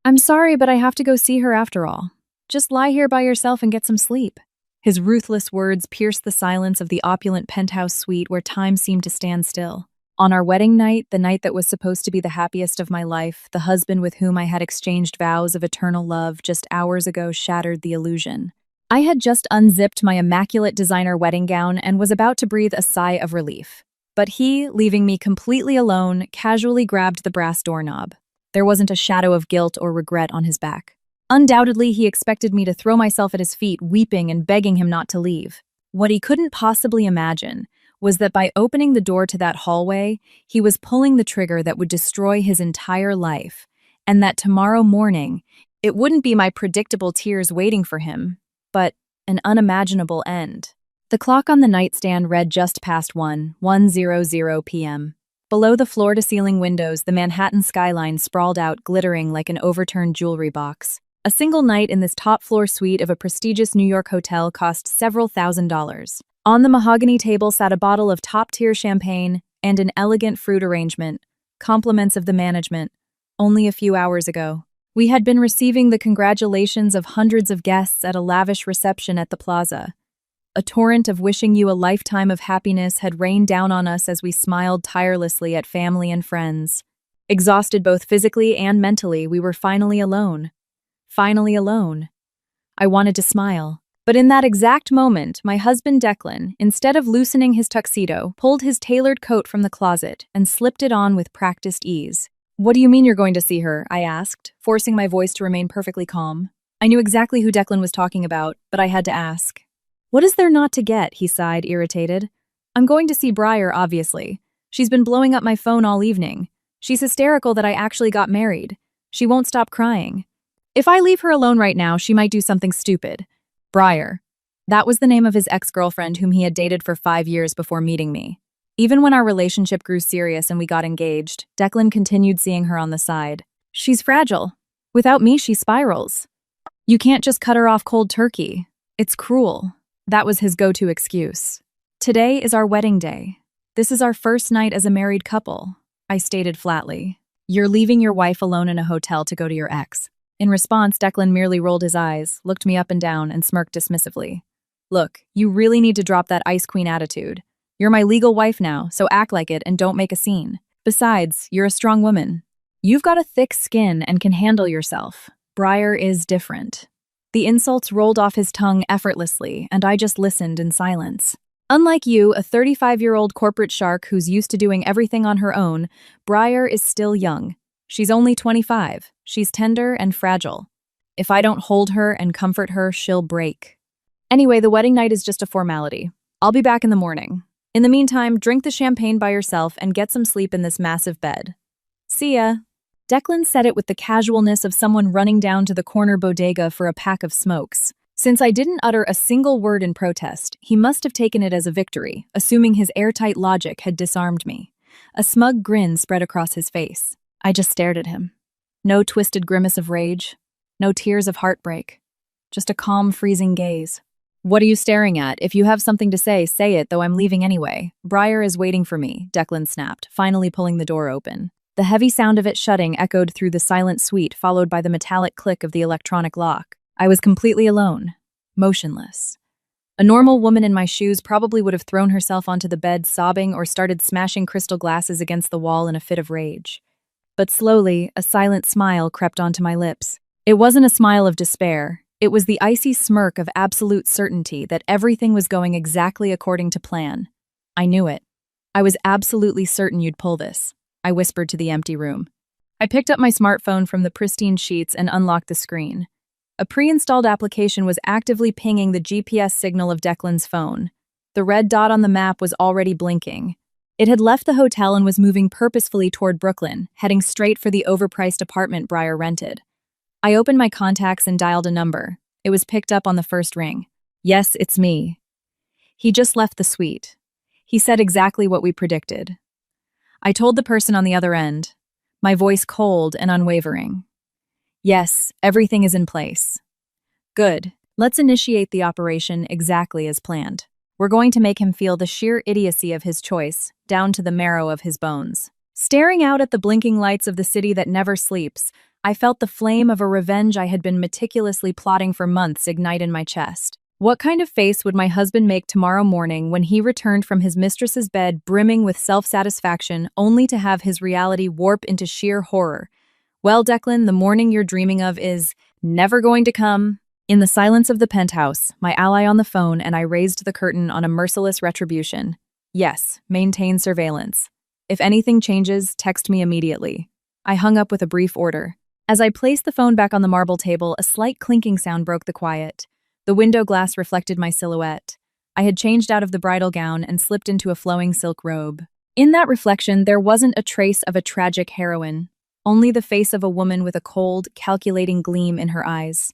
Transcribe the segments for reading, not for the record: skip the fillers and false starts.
I'm sorry, but I have to go see her after all. Just lie here by yourself and get some sleep. His ruthless words pierced the silence of the opulent penthouse suite where time seemed to stand still. On our wedding night, the night that was supposed to be the happiest of my life, the husband with whom I had exchanged vows of eternal love just hours ago shattered the illusion. I had just unzipped my immaculate designer wedding gown and was about to breathe a sigh of relief. But he, leaving me completely alone, casually grabbed the brass doorknob. There wasn't a shadow of guilt or regret on his back. Undoubtedly, he expected me to throw myself at his feet, weeping and begging him not to leave. What he couldn't possibly imagine was that by opening the door to that hallway, he was pulling the trigger that would destroy his entire life, and that tomorrow morning, it wouldn't be my predictable tears waiting for him, but an unimaginable end. The clock on the nightstand read just past 1:00 p.m. Below the floor-to-ceiling windows, the Manhattan skyline sprawled out, glittering like an overturned jewelry box. A single night in this top-floor suite of a prestigious New York hotel cost several $1,000s. On the mahogany table sat a bottle of top-tier champagne and an elegant fruit arrangement, compliments of the management, only a few hours ago. We had been receiving the congratulations of hundreds of guests at a lavish reception at the plaza. A torrent of wishing you a lifetime of happiness had rained down on us as we smiled tirelessly at family and friends. Exhausted both physically and mentally, we were finally alone. Finally alone. I wanted to smile. But in that exact moment, my husband Declan, instead of loosening his tuxedo, pulled his tailored coat from the closet and slipped it on with practiced ease. "What do you mean you're going to see her?" I asked, forcing my voice to remain perfectly calm. I knew exactly who Declan was talking about, but I had to ask. "What is there not to get?" he sighed, irritated. "I'm going to see Briar, obviously. She's been blowing up my phone all evening. She's hysterical that I actually got married. She won't stop crying. If I leave her alone right now, she might do something stupid." Briar. That was the name of his ex-girlfriend whom he had dated for 5 years before meeting me. Even when our relationship grew serious and we got engaged, Declan continued seeing her on the side. "She's fragile. Without me, she spirals. You can't just cut her off cold turkey. It's cruel." That was his go-to excuse. "Today is our wedding day. This is our first night as a married couple," I stated flatly. "You're leaving your wife alone in a hotel to go to your ex." In response, Declan merely rolled his eyes, looked me up and down, and smirked dismissively. "Look, you really need to drop that ice queen attitude. You're my legal wife now, so act like it and don't make a scene. Besides, you're a strong woman. You've got a thick skin and can handle yourself. Briar is different." The insults rolled off his tongue effortlessly, and I just listened in silence. Unlike you, a 35-year-old corporate shark who's used to doing everything on her own, Briar is still young. She's only 25. She's tender and fragile. If I don't hold her and comfort her, she'll break. Anyway, the wedding night is just a formality. I'll be back in the morning. In the meantime, drink the champagne by yourself and get some sleep in this massive bed. See ya. Declan said it with the casualness of someone running down to the corner bodega for a pack of smokes. Since I didn't utter a single word in protest, he must have taken it as a victory, assuming his airtight logic had disarmed me. A smug grin spread across his face. I just stared at him. No twisted grimace of rage, no tears of heartbreak, just a calm, freezing gaze. "What are you staring at? If you have something to say it, though I'm leaving anyway. Briar is waiting for me," Declan snapped, finally pulling the door open. The heavy sound of it shutting echoed through the silent suite, followed by the metallic click of the electronic lock. I was completely alone, motionless. A normal woman in my shoes probably would have thrown herself onto the bed sobbing or started smashing crystal glasses against the wall in a fit of rage. But slowly, a silent smile crept onto my lips. It wasn't a smile of despair. It was the icy smirk of absolute certainty that everything was going exactly according to plan. I knew it. "I was absolutely certain you'd pull this," I whispered to the empty room. I picked up my smartphone from the pristine sheets and unlocked the screen. A pre-installed application was actively pinging the GPS signal of Declan's phone. The red dot on the map was already blinking. It had left the hotel and was moving purposefully toward Brooklyn, heading straight for the overpriced apartment Briar rented. I opened my contacts and dialed a number. It was picked up on the first ring. "Yes, it's me." He just left the suite. He said exactly what we predicted. I told the person on the other end, my voice cold and unwavering. "Yes, everything is in place." "Good. Let's initiate the operation exactly as planned. We're going to make him feel the sheer idiocy of his choice, down to the marrow of his bones." Staring out at the blinking lights of the city that never sleeps, I felt the flame of a revenge I had been meticulously plotting for months ignite in my chest. What kind of face would my husband make tomorrow morning when he returned from his mistress's bed brimming with self-satisfaction only to have his reality warp into sheer horror? Well, Declan, the morning you're dreaming of is never going to come. In the silence of the penthouse, my ally on the phone and I raised the curtain on a merciless retribution. Yes, maintain surveillance. If anything changes, text me immediately. I hung up with a brief order. As I placed the phone back on the marble table, a slight clinking sound broke the quiet. The window glass reflected my silhouette. I had changed out of the bridal gown and slipped into a flowing silk robe. In that reflection, there wasn't a trace of a tragic heroine, only the face of a woman with a cold, calculating gleam in her eyes.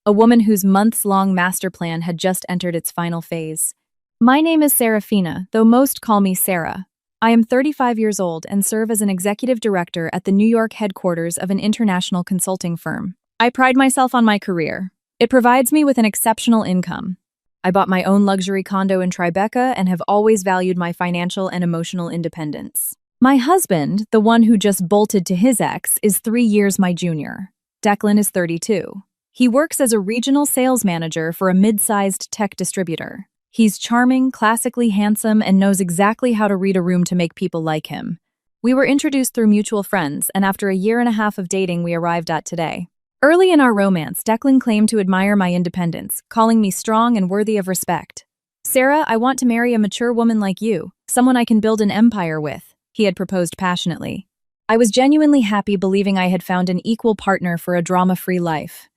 A woman whose months-long master plan had just entered its final phase. My name is Serafina, though most call me Sarah. I am 35 years old and serve as an executive director at the New York headquarters of an international consulting firm. I pride myself on my career. It provides me with an exceptional income. I bought my own luxury condo in Tribeca and have always valued my financial and emotional independence. My husband, the one who just bolted to his ex, is 3 years my junior. Declan is 32. He works as a regional sales manager for a mid-sized tech distributor. He's charming, classically handsome, and knows exactly how to read a room to make people like him. We were introduced through mutual friends, and after a year and a half of dating, we arrived at today. Early in our romance, Declan claimed to admire my independence, calling me strong and worthy of respect. Sarah, I want to marry a mature woman like you, someone I can build an empire with, he had proposed passionately. I was genuinely happy believing I had found an equal partner for a drama-free life.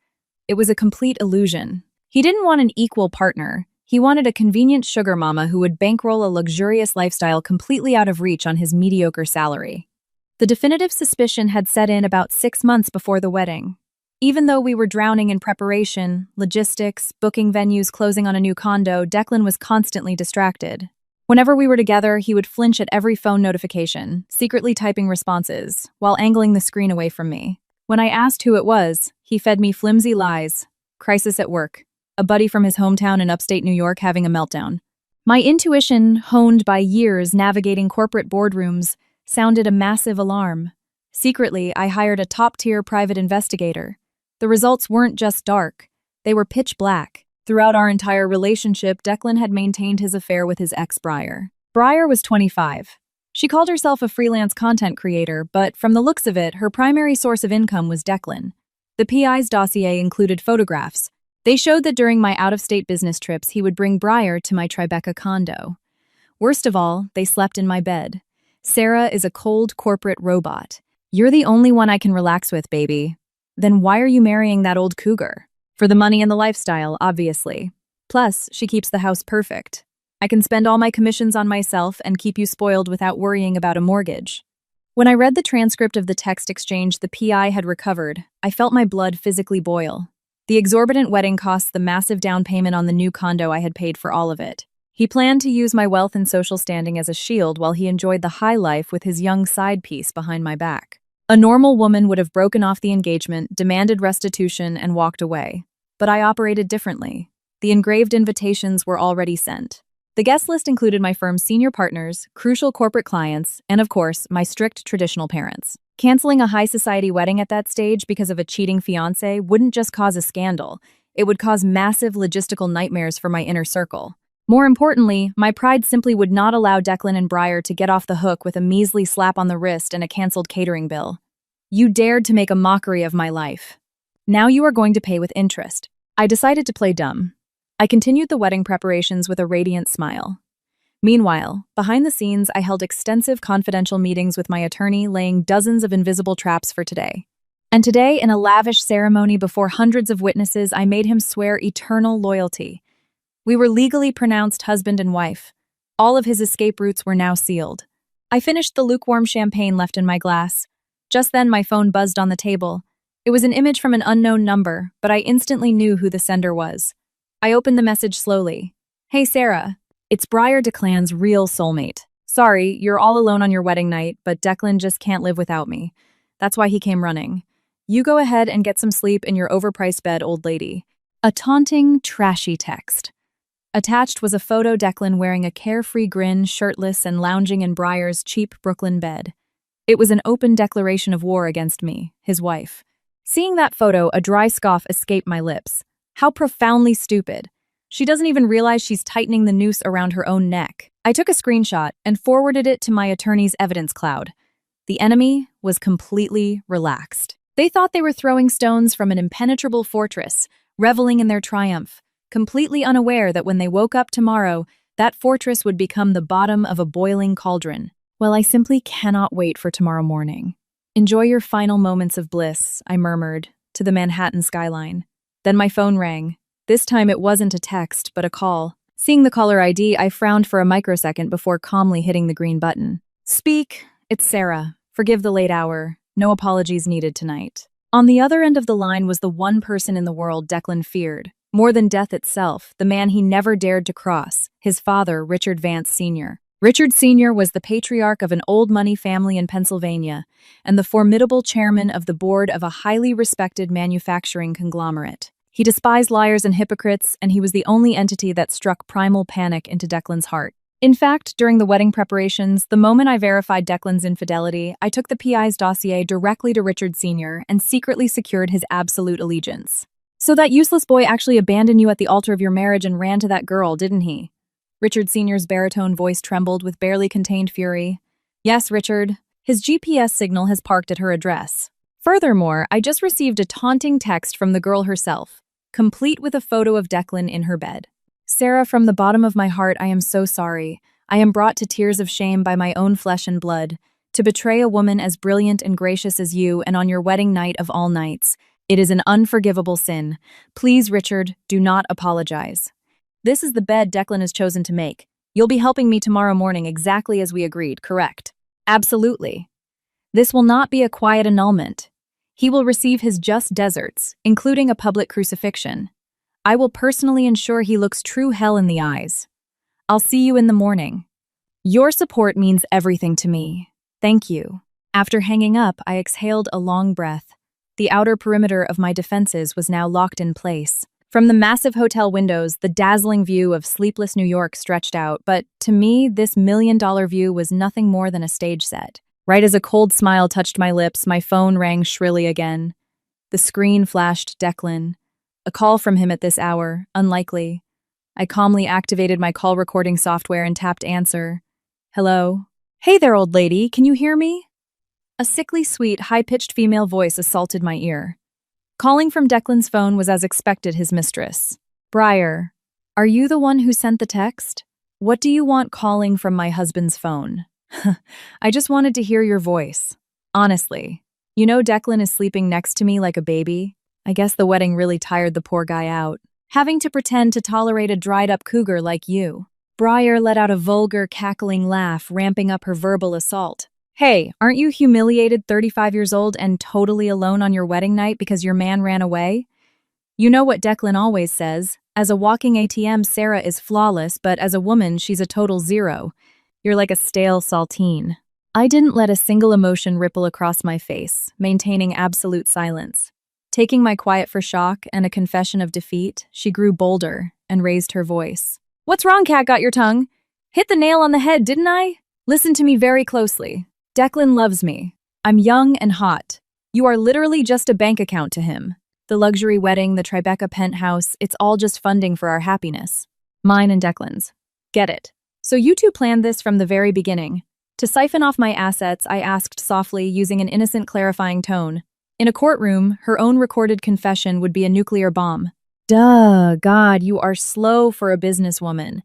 It was a complete illusion. He didn't want an equal partner. He wanted a convenient sugar mama who would bankroll a luxurious lifestyle completely out of reach on his mediocre salary. The definitive suspicion had set in about 6 months before the wedding. Even though we were drowning in preparation, logistics, booking venues, closing on a new condo, Declan was constantly distracted. Whenever we were together, he would flinch at every phone notification, secretly typing responses, while angling the screen away from me. When I asked who it was, he fed me flimsy lies. Crisis at work. A buddy from his hometown in upstate New York having a meltdown. My intuition, honed by years navigating corporate boardrooms, sounded a massive alarm. Secretly, I hired a top-tier private investigator. The results weren't just dark, they were pitch black. Throughout our entire relationship, Declan had maintained his affair with his ex Briar. Briar was 25. She called herself a freelance content creator, but from the looks of it, her primary source of income was Declan. The PI's dossier included photographs. They showed that during my out-of-state business trips, he would bring Briar to my Tribeca condo. Worst of all, they slept in my bed. Sarah is a cold corporate robot. You're the only one I can relax with, baby. Then why are you marrying that old cougar? For the money and the lifestyle, obviously. Plus, she keeps the house perfect. I can spend all my commissions on myself and keep you spoiled without worrying about a mortgage. When I read the transcript of the text exchange the PI had recovered, I felt my blood physically boil. The exorbitant wedding costs, the massive down payment on the new condo I had paid for all of it. He planned to use my wealth and social standing as a shield while he enjoyed the high life with his young side piece behind my back. A normal woman would have broken off the engagement, demanded restitution, and walked away. But I operated differently. The engraved invitations were already sent. The guest list included my firm's senior partners, crucial corporate clients, and of course, my strict traditional parents. Canceling a high society wedding at that stage because of a cheating fiancé wouldn't just cause a scandal, it would cause massive logistical nightmares for my inner circle. More importantly, my pride simply would not allow Declan and Briar to get off the hook with a measly slap on the wrist and a canceled catering bill. You dared to make a mockery of my life. Now you are going to pay with interest. I decided to play dumb. I continued the wedding preparations with a radiant smile. Meanwhile, behind the scenes, I held extensive confidential meetings with my attorney, laying dozens of invisible traps for today. And today, in a lavish ceremony before hundreds of witnesses, I made him swear eternal loyalty. We were legally pronounced husband and wife. All of his escape routes were now sealed. I finished the lukewarm champagne left in my glass. Just then, my phone buzzed on the table. It was an image from an unknown number, but I instantly knew who the sender was. I opened the message slowly. Hey, Sarah. It's Briar Declan's real soulmate. Sorry, you're all alone on your wedding night, but Declan just can't live without me. That's why he came running. You go ahead and get some sleep in your overpriced bed, old lady. A taunting, trashy text. Attached was a photo Declan wearing a carefree grin, shirtless and lounging in Briar's cheap Brooklyn bed. It was an open declaration of war against me, his wife. Seeing that photo, a dry scoff escaped my lips. How profoundly stupid. She doesn't even realize she's tightening the noose around her own neck. I took a screenshot and forwarded it to my attorney's evidence cloud. The enemy was completely relaxed. They thought they were throwing stones from an impenetrable fortress, reveling in their triumph, completely unaware that when they woke up tomorrow, that fortress would become the bottom of a boiling cauldron. Well, I simply cannot wait for tomorrow morning. Enjoy your final moments of bliss, I murmured, to the Manhattan skyline. Then my phone rang. This time it wasn't a text, but a call. Seeing the caller ID, I frowned for a microsecond before calmly hitting the green button. Speak, it's Sarah. Forgive the late hour. No apologies needed tonight. On the other end of the line was the one person in the world Declan feared. More than death itself, the man he never dared to cross, his father, Richard Vance Sr. Richard Sr. was the patriarch of an old money family in Pennsylvania and the formidable chairman of the board of a highly respected manufacturing conglomerate. He despised liars and hypocrites, and he was the only entity that struck primal panic into Declan's heart. In fact, during the wedding preparations, the moment I verified Declan's infidelity, I took the PI's dossier directly to Richard Sr. and secretly secured his absolute allegiance. So that useless boy actually abandoned you at the altar of your marriage and ran to that girl, didn't he? Richard Sr.'s baritone voice trembled with barely contained fury. Yes, Richard. His GPS signal has parked at her address. Furthermore, I just received a taunting text from the girl herself, complete with a photo of Declan in her bed. Sarah, from the bottom of my heart, I am so sorry. I am brought to tears of shame by my own flesh and blood. To betray a woman as brilliant and gracious as you, and on your wedding night of all nights, it is an unforgivable sin. Please, Richard, do not apologize. This is the bed Declan has chosen to make. You'll be helping me tomorrow morning exactly as we agreed, correct? Absolutely. This will not be a quiet annulment. He will receive his just deserts, including a public crucifixion. I will personally ensure he looks true hell in the eyes. I'll see you in the morning. Your support means everything to me. Thank you. After hanging up, I exhaled a long breath. The outer perimeter of my defenses was now locked in place. From the massive hotel windows, the dazzling view of sleepless New York stretched out, but to me, this million-dollar view was nothing more than a stage set. Right as a cold smile touched my lips, my phone rang shrilly again. The screen flashed Declan. A call from him at this hour, unlikely. I calmly activated my call recording software and tapped answer. Hello? Hey there, old lady, can you hear me? A sickly sweet, high-pitched female voice assaulted my ear. Calling from Declan's phone was as expected his mistress. Briar, are you the one who sent the text? What do you want calling from my husband's phone? I just wanted to hear your voice. Honestly, you know Declan is sleeping next to me like a baby? I guess the wedding really tired the poor guy out. Having to pretend to tolerate a dried-up cougar like you. Briar let out a vulgar, cackling laugh, ramping up her verbal assault. Hey, aren't you humiliated 35 years old and totally alone on your wedding night because your man ran away? You know what Declan always says. As a walking ATM, Sarah is flawless, but as a woman, she's a total zero. You're like a stale saltine. I didn't let a single emotion ripple across my face, maintaining absolute silence. Taking my quiet for shock and a confession of defeat, she grew bolder and raised her voice. What's wrong, cat got your tongue? Hit the nail on the head, didn't I? Listen to me very closely. Declan loves me. I'm young and hot. You are literally just a bank account to him. The luxury wedding, the Tribeca penthouse, it's all just funding for our happiness. Mine and Declan's. Get it. So you two planned this from the very beginning. To siphon off my assets, I asked softly, using an innocent clarifying tone. In a courtroom, her own recorded confession would be a nuclear bomb. Duh, God, you are slow for a businesswoman.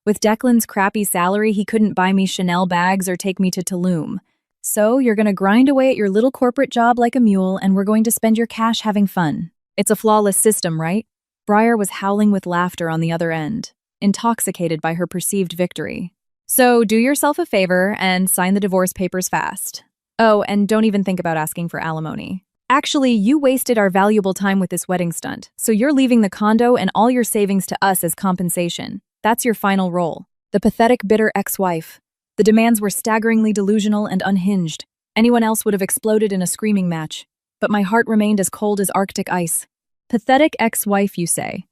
With Declan's crappy salary, he couldn't buy me Chanel bags or take me to Tulum. So you're gonna grind away at your little corporate job like a mule, and we're going to spend your cash having fun. It's a flawless system, right? Briar was howling with laughter on the other end, intoxicated by her perceived victory. So do yourself a favor and sign the divorce papers fast. Oh, and don't even think about asking for alimony. Actually, you wasted our valuable time with this wedding stunt, so you're leaving the condo and all your savings to us as compensation. That's your final role. The pathetic, bitter ex-wife. The demands were staggeringly delusional and unhinged. Anyone else would have exploded in a screaming match. But my heart remained as cold as Arctic ice. Pathetic ex-wife, you say?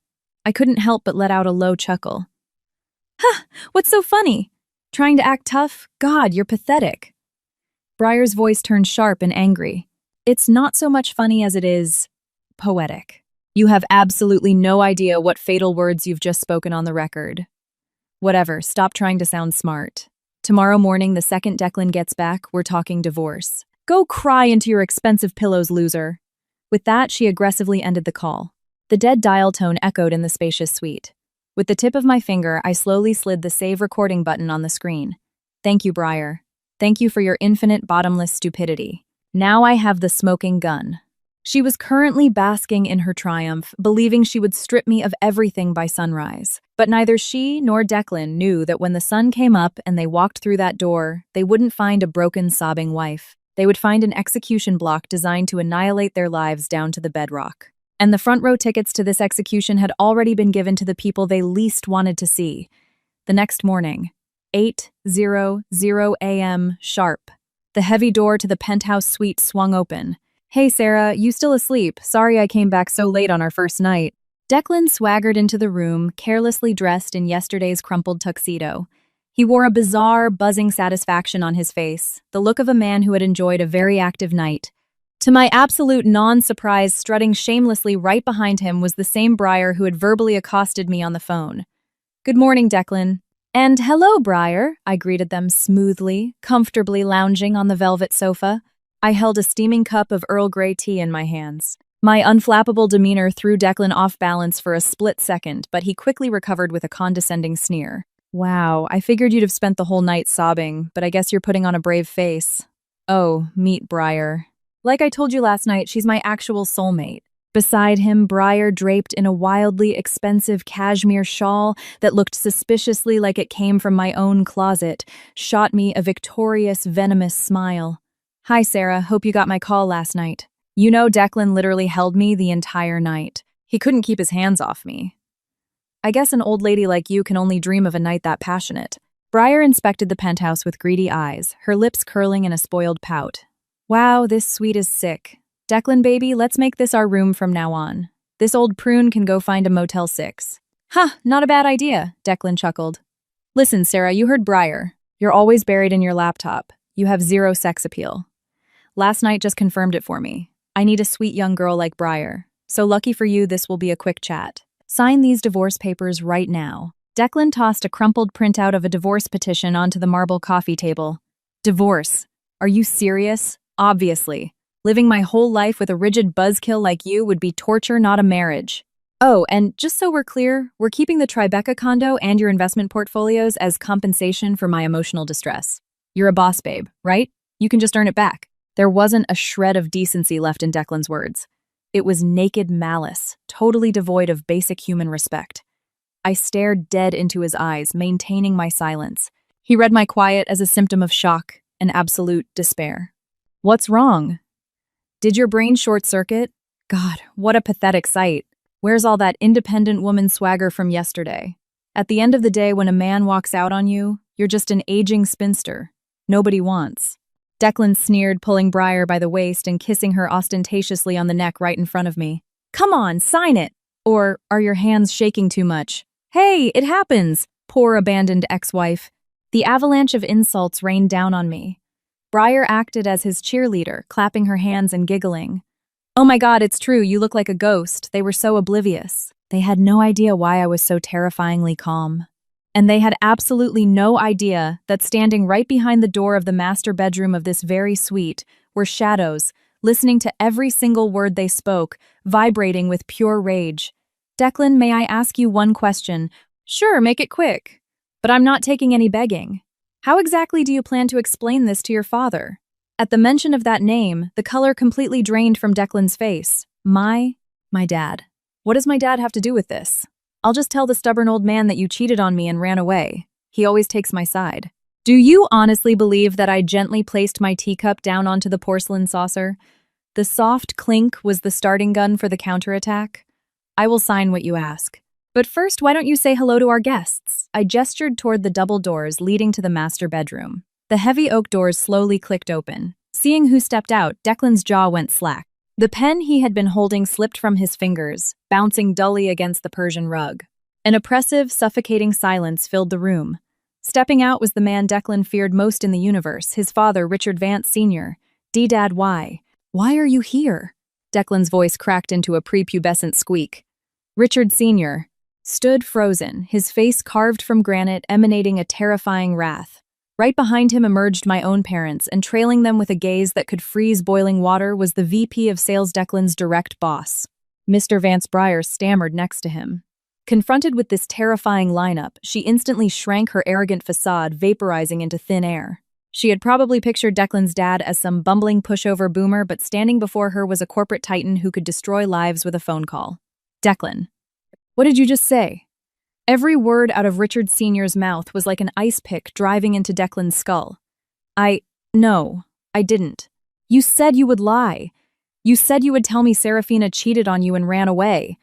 I couldn't help but let out a low chuckle. Huh, what's so funny? Trying to act tough? God, you're pathetic. Briar's voice turned sharp and angry. It's not so much funny as it is poetic. You have absolutely no idea what fatal words you've just spoken on the record. Whatever, stop trying to sound smart. Tomorrow morning, the second Declan gets back, we're talking divorce. Go cry into your expensive pillows, loser. With that, she aggressively ended the call. The dead dial tone echoed in the spacious suite. With the tip of my finger, I slowly slid the save recording button on the screen. Thank you, Briar. Thank you for your infinite, bottomless stupidity. Now I have the smoking gun. She was currently basking in her triumph, believing she would strip me of everything by sunrise. But neither she nor Declan knew that when the sun came up and they walked through that door, they wouldn't find a broken, sobbing wife. They would find an execution block designed to annihilate their lives down to the bedrock. And the front row tickets to this execution had already been given to the people they least wanted to see. The next morning, 8:00 a.m. sharp, the heavy door to the penthouse suite swung open. Hey Sarah, you still asleep? Sorry I came back so late on our first night. Declan swaggered into the room, carelessly dressed in yesterday's crumpled tuxedo. He wore a bizarre, buzzing satisfaction on his face, the look of a man who had enjoyed a very active night. To my absolute non-surprise, strutting shamelessly right behind him was the same Briar who had verbally accosted me on the phone. Good morning, Declan. And hello, Briar, I greeted them smoothly, comfortably lounging on the velvet sofa. I held a steaming cup of Earl Grey tea in my hands. My unflappable demeanor threw Declan off balance for a split second, but he quickly recovered with a condescending sneer. Wow, I figured you'd have spent the whole night sobbing, but I guess you're putting on a brave face. Oh, meet Briar. Like I told you last night, she's my actual soulmate. Beside him, Briar, draped in a wildly expensive cashmere shawl that looked suspiciously like it came from my own closet, shot me a victorious, venomous smile. Hi, Sarah. Hope you got my call last night. You know, Declan literally held me the entire night. He couldn't keep his hands off me. I guess an old lady like you can only dream of a night that passionate. Briar inspected the penthouse with greedy eyes, her lips curling in a spoiled pout. Wow, this suite is sick. Declan, baby, let's make this our room from now on. This old prune can go find a Motel 6. Huh, not a bad idea, Declan chuckled. Listen, Sarah, you heard Briar. You're always buried in your laptop. You have zero sex appeal. Last night just confirmed it for me. I need a sweet young girl like Briar. So lucky for you, this will be a quick chat. Sign these divorce papers right now. Declan tossed a crumpled printout of a divorce petition onto the marble coffee table. Divorce? Are you serious? Obviously. Living my whole life with a rigid buzzkill like you would be torture, not a marriage. Oh, and just so we're clear, we're keeping the Tribeca condo and your investment portfolios as compensation for my emotional distress. You're a boss, babe, right? You can just earn it back. There wasn't a shred of decency left in Declan's words. It was naked malice, totally devoid of basic human respect. I stared dead into his eyes, maintaining my silence. He read my quiet as a symptom of shock and absolute despair. What's wrong? Did your brain short-circuit? God, what a pathetic sight. Where's all that independent woman swagger from yesterday? At the end of the day, when a man walks out on you, you're just an aging spinster. Nobody wants. Declan sneered, pulling Briar by the waist and kissing her ostentatiously on the neck right in front of me. Come on, sign it! Or are your hands shaking too much? Hey, it happens! Poor abandoned ex-wife. The avalanche of insults rained down on me. Briar acted as his cheerleader, clapping her hands and giggling. Oh my God, it's true, you look like a ghost. They were so oblivious. They had no idea why I was so terrifyingly calm. And they had absolutely no idea that standing right behind the door of the master bedroom of this very suite were shadows, listening to every single word they spoke, vibrating with pure rage. Declan, may I ask you one question? Sure, make it quick. But I'm not taking any begging. How exactly do you plan to explain this to your father? At the mention of that name, the color completely drained from Declan's face. My dad. What does my dad have to do with this? I'll just tell the stubborn old man that you cheated on me and ran away. He always takes my side. Do you honestly believe that I gently placed my teacup down onto the porcelain saucer? The soft clink was the starting gun for the counterattack. I will sign what you ask. But first, why don't you say hello to our guests? I gestured toward the double doors leading to the master bedroom. The heavy oak doors slowly clicked open. Seeing who stepped out, Declan's jaw went slack. The pen he had been holding slipped from his fingers, bouncing dully against the Persian rug. An oppressive, suffocating silence filled the room. Stepping out was the man Declan feared most in the universe, his father, Richard Vance Sr., D-Dad Y. Why are you here? Declan's voice cracked into a prepubescent squeak. Richard Sr. stood frozen, his face carved from granite, emanating a terrifying wrath. Right behind him emerged my own parents, and trailing them with a gaze that could freeze boiling water was the VP of Sales, Declan's direct boss. Mr. Vance Briar stammered next to him. Confronted with this terrifying lineup, she instantly shrank, her arrogant facade vaporizing into thin air. She had probably pictured Declan's dad as some bumbling pushover boomer, but standing before her was a corporate titan who could destroy lives with a phone call. Declan, what did you just say? Every word out of Richard Sr.'s mouth was like an ice pick driving into Declan's skull. No, I didn't. You said you would lie. You said you would tell me Serafina cheated on you and ran away.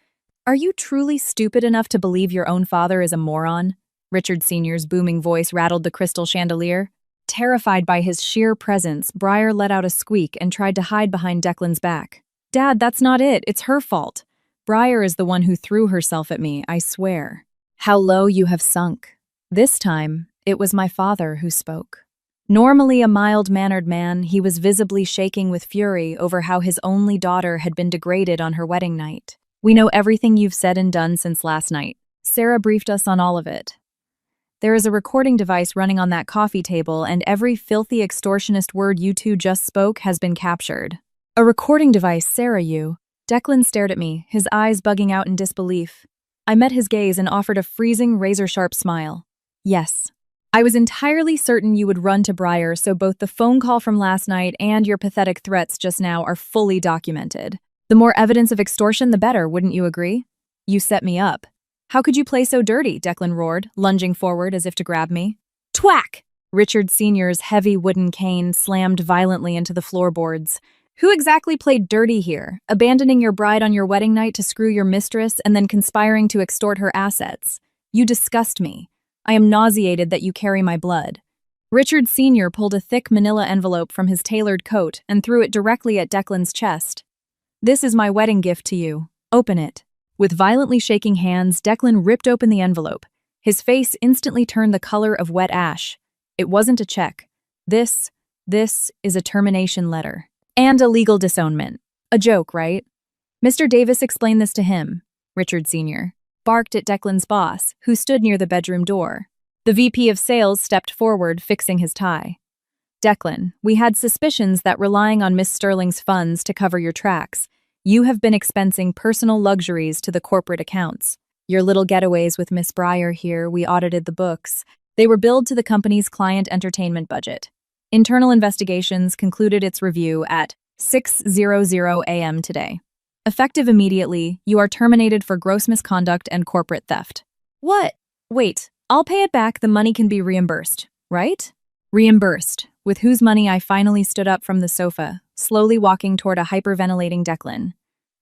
Are you truly stupid enough to believe your own father is a moron? Richard Sr.'s booming voice rattled the crystal chandelier. Terrified by his sheer presence, Briar let out a squeak and tried to hide behind Declan's back. Dad, that's not it. It's her fault. Briar is the one who threw herself at me, I swear. How low you have sunk. This time, it was my father who spoke. Normally a mild-mannered man, he was visibly shaking with fury over how his only daughter had been degraded on her wedding night. We know everything you've said and done since last night. Sarah briefed us on all of it. There is a recording device running on that coffee table, and every filthy extortionist word you two just spoke has been captured. A recording device, Sarah, you. Declan stared at me, his eyes bugging out in disbelief. I met his gaze and offered a freezing, razor-sharp smile. Yes. I was entirely certain you would run to Briar, so both the phone call from last night and your pathetic threats just now are fully documented. The more evidence of extortion, the better, wouldn't you agree? You set me up. How could you play so dirty? Declan roared, lunging forward as if to grab me. Twack! Richard Sr.'s heavy wooden cane slammed violently into the floorboards. Who exactly played dirty here, abandoning your bride on your wedding night to screw your mistress and then conspiring to extort her assets? You disgust me. I am nauseated that you carry my blood. Richard Sr. pulled a thick manila envelope from his tailored coat and threw it directly at Declan's chest. This is my wedding gift to you. Open it. With violently shaking hands, Declan ripped open the envelope. His face instantly turned the color of wet ash. It wasn't a check. This is a termination letter. And a legal disownment. A joke, right? Mr. Davis explained this to him. Richard Sr. barked at Declan's boss, who stood near the bedroom door. The VP of Sales stepped forward, fixing his tie. Declan, we had suspicions that relying on Miss Sterling's funds to cover your tracks, you have been expensing personal luxuries to the corporate accounts. Your little getaways with Miss Briar here, we audited the books. They were billed to the company's client entertainment budget. Internal investigations concluded its review at 6:00 a.m. today. Effective immediately, you are terminated for gross misconduct and corporate theft. What? Wait, I'll pay it back. The money can be reimbursed, right? Reimbursed, with whose money I finally stood up from the sofa, slowly walking toward a hyperventilating Declan.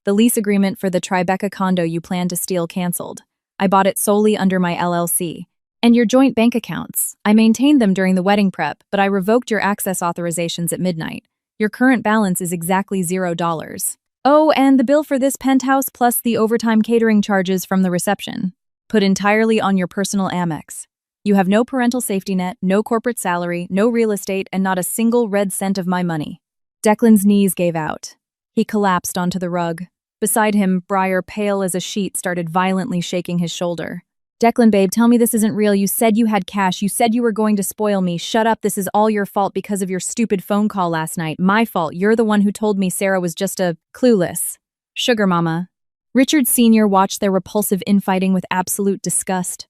The lease agreement for the Tribeca condo you planned to steal canceled. I bought it solely under my LLC. And your joint bank accounts. I maintained them during the wedding prep, but I revoked your access authorizations at midnight. Your current balance is exactly $0. Oh, and the bill for this penthouse plus the overtime catering charges from the reception. Put entirely on your personal Amex. You have no parental safety net, no corporate salary, no real estate, and not a single red cent of my money. Declan's knees gave out. He collapsed onto the rug. Beside him, Briar, pale as a sheet, started violently shaking his shoulder. Declan, babe, tell me this isn't real. You said you had cash. You said you were going to spoil me. Shut up. This is all your fault because of your stupid phone call last night. My fault. You're the one who told me Sarah was just a clueless sugar mama. Richard Sr. watched their repulsive infighting with absolute disgust.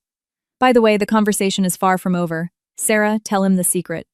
By the way, the conversation is far from over. Sarah, tell him the secret.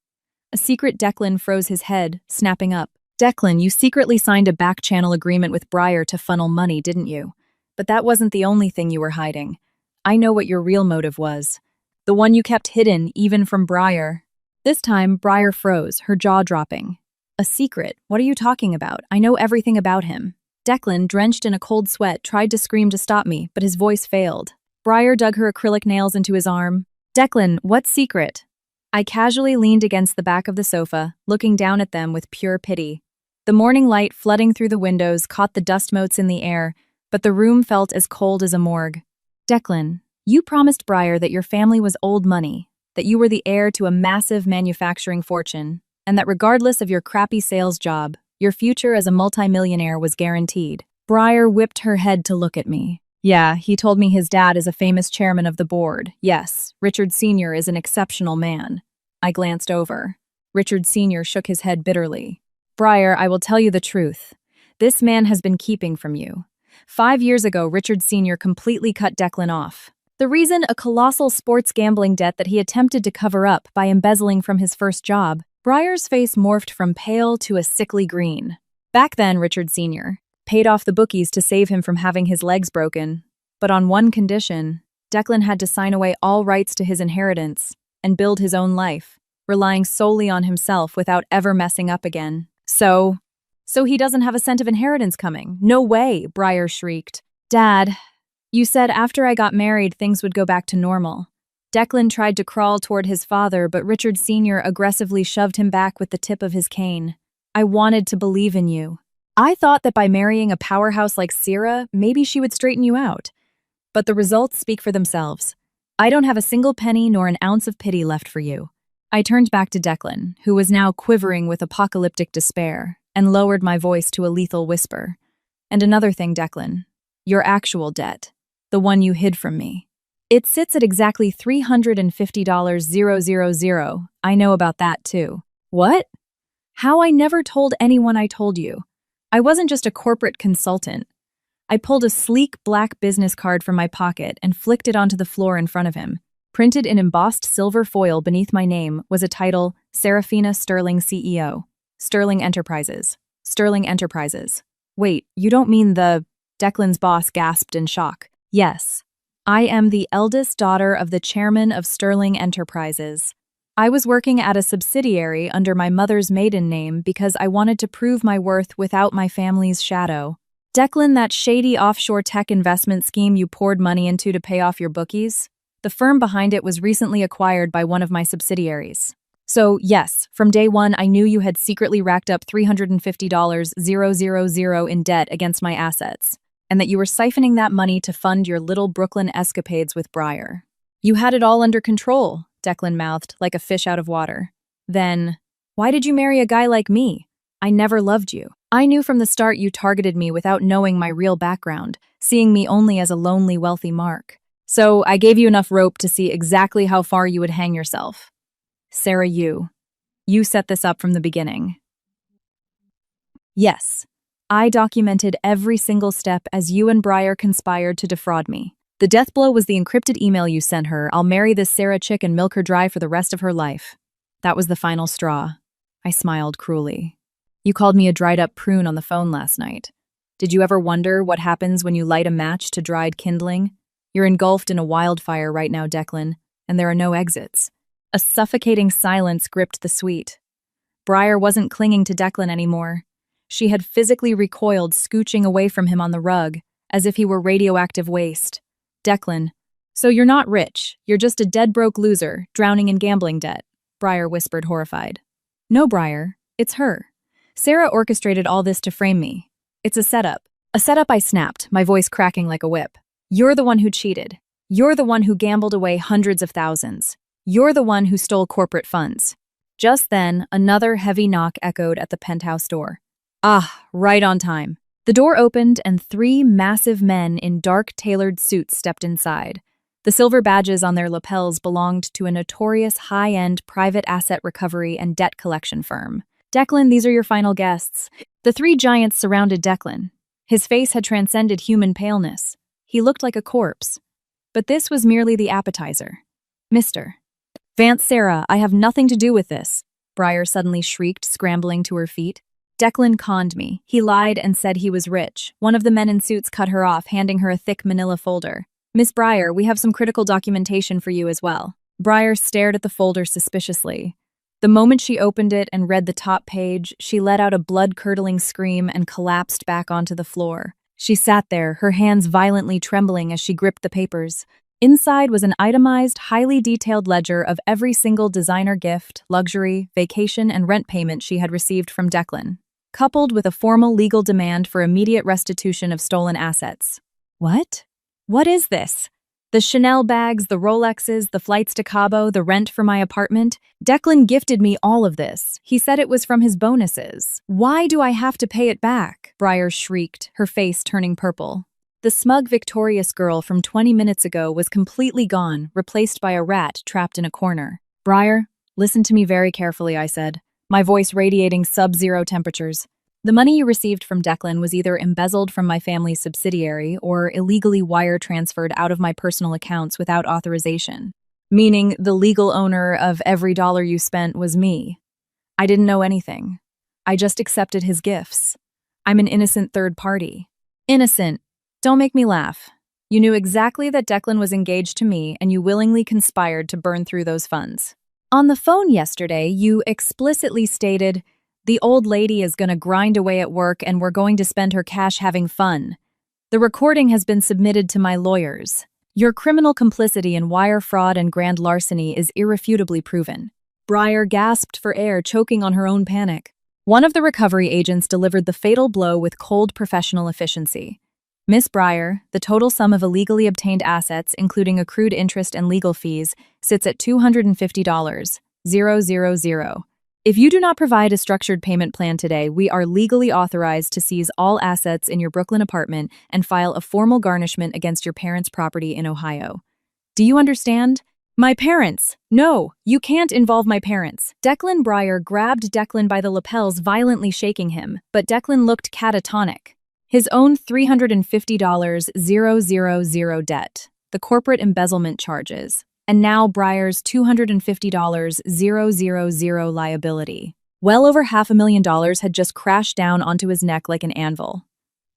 A secret. Declan froze his head, snapping up. Declan, you secretly signed a back-channel agreement with Briar to funnel money, didn't you? But that wasn't the only thing you were hiding. I know what your real motive was. The one you kept hidden, even from Briar. This time, Briar froze, her jaw dropping. A secret? What are you talking about? I know everything about him. Declan, drenched in a cold sweat, tried to scream to stop me, but his voice failed. Briar dug her acrylic nails into his arm. Declan, what secret? I casually leaned against the back of the sofa, looking down at them with pure pity. The morning light flooding through the windows caught the dust motes in the air, but the room felt as cold as a morgue. Declan, you promised Briar that your family was old money, that you were the heir to a massive manufacturing fortune, and that regardless of your crappy sales job, Your future as a multimillionaire was guaranteed. Briar whipped her head to look at me. Yeah, he told me his dad is a famous chairman of the board. Yes, Richard Sr. is an exceptional man. I glanced over. Richard Sr. shook his head bitterly. Briar, I will tell you the truth. This man has been keeping from you. 5 years ago, Richard Sr. completely cut Declan off. The reason, a colossal sports gambling debt that he attempted to cover up by embezzling from his first job. Briar's face morphed from pale to a sickly green. Back then, Richard Sr. paid off the bookies to save him from having his legs broken. But on one condition, Declan had to sign away all rights to his inheritance and build his own life, relying solely on himself without ever messing up again. So he doesn't have a cent of inheritance coming. No way, Briar shrieked. Dad, you said after I got married things would go back to normal. Declan tried to crawl toward his father, but Richard Sr. aggressively shoved him back with the tip of his cane. I wanted to believe in you. I thought that by marrying a powerhouse like Sierra, maybe she would straighten you out. But the results speak for themselves. I don't have a single penny nor an ounce of pity left for you. I turned back to Declan, who was now quivering with apocalyptic despair, and lowered my voice to a lethal whisper. And another thing, Declan. Your actual debt. The one you hid from me. It sits at exactly $350,000. I know about that, too. What? How? I never told anyone I told you. I wasn't just a corporate consultant. I pulled a sleek black business card from my pocket and flicked it onto the floor in front of him. Printed in embossed silver foil beneath my name was a title, Serafina Sterling CEO. Sterling Enterprises. Sterling Enterprises. Wait, you don't mean the... Declan's boss gasped in shock. Yes. I am the eldest daughter of the chairman of Sterling Enterprises. I was working at a subsidiary under my mother's maiden name because I wanted to prove my worth without my family's shadow. Declan, that shady offshore tech investment scheme you poured money into to pay off your bookies? The firm behind it was recently acquired by one of my subsidiaries. So, yes, from day one I knew you had secretly racked up $350,000 in debt against my assets, and that you were siphoning that money to fund your little Brooklyn escapades with Briar. You had it all under control, Declan mouthed, like a fish out of water. Then, why did you marry a guy like me? I never loved you. I knew from the start you targeted me without knowing my real background, seeing me only as a lonely, wealthy mark. So I gave you enough rope to see exactly how far you would hang yourself. Sarah, you set this up from the beginning. Yes. I documented every single step as you and Briar conspired to defraud me. The death blow was the encrypted email you sent her. I'll marry this Sarah chick and milk her dry for the rest of her life. That was the final straw. I smiled cruelly. You called me a dried-up prune on the phone last night. Did you ever wonder what happens when you light a match to dried kindling? You're engulfed in a wildfire right now, Declan, and there are no exits. A suffocating silence gripped the suite. Briar wasn't clinging to Declan anymore. She had physically recoiled, scooching away from him on the rug, as if he were radioactive waste. Declan, so you're not rich. You're just a dead-broke loser, drowning in gambling debt, Briar whispered, horrified. No, Briar, it's her. Sarah orchestrated all this to frame me. It's a setup. A setup, I snapped, my voice cracking like a whip. You're the one who cheated. You're the one who gambled away hundreds of thousands. You're the one who stole corporate funds. Just then, another heavy knock echoed at the penthouse door. Ah, right on time. The door opened and 3 massive men in dark tailored suits stepped inside. The silver badges on their lapels belonged to a notorious high-end private asset recovery and debt collection firm. Declan, these are your final guests. The 3 giants surrounded Declan. His face had transcended human paleness. He looked like a corpse. But this was merely the appetizer. Mr. Vance, Sarah, I have nothing to do with this, Briar suddenly shrieked, scrambling to her feet. Declan conned me. He lied and said he was rich. One of the men in suits cut her off, handing her a thick manila folder. Miss Briar, we have some critical documentation for you as well. Briar stared at the folder suspiciously. The moment she opened it and read the top page, she let out a blood-curdling scream and collapsed back onto the floor. She sat there, her hands violently trembling as she gripped the papers. Inside was an itemized, highly detailed ledger of every single designer gift, luxury, vacation, and rent payment she had received from Declan, coupled with a formal legal demand for immediate restitution of stolen assets. What? What is this? The Chanel bags, the Rolexes, the flights to Cabo, the rent for my apartment. Declan gifted me all of this. He said it was from his bonuses. Why do I have to pay it back? Briar shrieked, her face turning purple. The smug, victorious girl from 20 minutes ago was completely gone, replaced by a rat trapped in a corner. Briar, listen to me very carefully, I said, my voice radiating sub-zero temperatures. The money you received from Declan was either embezzled from my family's subsidiary or illegally wire transferred out of my personal accounts without authorization, meaning the legal owner of every dollar you spent was me. I didn't know anything. I just accepted his gifts. I'm an innocent third party. Innocent. Don't make me laugh. You knew exactly that Declan was engaged to me and you willingly conspired to burn through those funds. On the phone yesterday, you explicitly stated, "The old lady is gonna grind away at work and we're going to spend her cash having fun." The recording has been submitted to my lawyers. Your criminal complicity in wire fraud and grand larceny is irrefutably proven. Briar gasped for air, choking on her own panic. One of the recovery agents delivered the fatal blow with cold professional efficiency. Miss Briar, the total sum of illegally obtained assets, including accrued interest and legal fees, sits at $250,000. If you do not provide a structured payment plan today, we are legally authorized to seize all assets in your Brooklyn apartment and file a formal garnishment against your parents' property in Ohio. Do you understand? My parents! No, you can't involve my parents. Declan Briar grabbed Declan by the lapels, violently shaking him, but Declan looked catatonic. His own $350,000 debt, the corporate embezzlement charges, and now Briar's $250,000 liability. Well over $500,000 had just crashed down onto his neck like an anvil.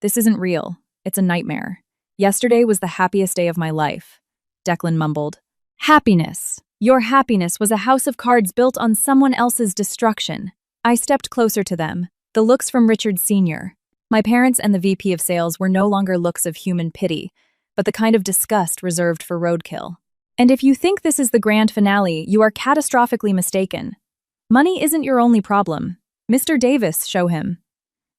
This isn't real. It's a nightmare. Yesterday was the happiest day of my life, Declan mumbled. Happiness. Your happiness was a house of cards built on someone else's destruction. I stepped closer to them, the looks from Richard Sr. My parents and the VP of sales were no longer looks of human pity, but the kind of disgust reserved for roadkill. And if you think this is the grand finale, you are catastrophically mistaken. Money isn't your only problem. Mr. Davis, show him.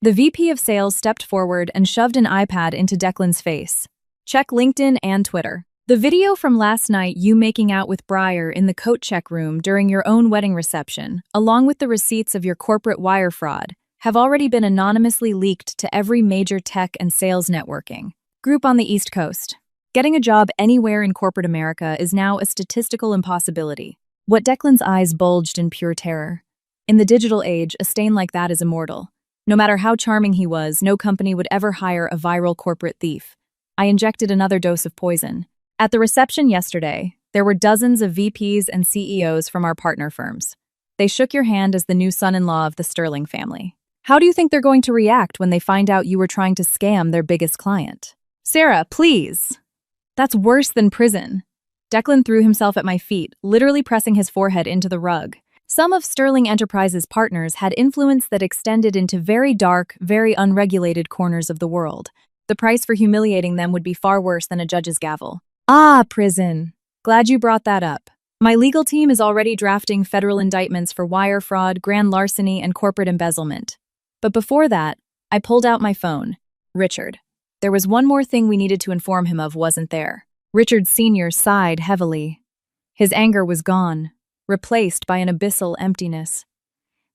The VP of sales stepped forward and shoved an iPad into Declan's face. Check LinkedIn and Twitter. The video from last night, you making out with Briar in the coat check room during your own wedding reception, along with the receipts of your corporate wire fraud, have already been anonymously leaked to every major tech and sales networking group on the East Coast. Getting a job anywhere in corporate America is now a statistical impossibility. What Declan's eyes bulged in pure terror. In the digital age, a stain like that is immortal. No matter how charming he was, no company would ever hire a viral corporate thief. I injected another dose of poison. At the reception yesterday, there were dozens of VPs and CEOs from our partner firms. They shook your hand as the new son-in-law of the Sterling family. How do you think they're going to react when they find out you were trying to scam their biggest client? Sarah, please. That's worse than prison. Declan threw himself at my feet, literally pressing his forehead into the rug. Some of Sterling Enterprises' partners had influence that extended into very dark, very unregulated corners of the world. The price for humiliating them would be far worse than a judge's gavel. Ah, prison. Glad you brought that up. My legal team is already drafting federal indictments for wire fraud, grand larceny, and corporate embezzlement. But before that, I pulled out my phone. Richard. There was one more thing we needed to inform him of, wasn't there? Richard Sr. sighed heavily. His anger was gone, replaced by an abyssal emptiness.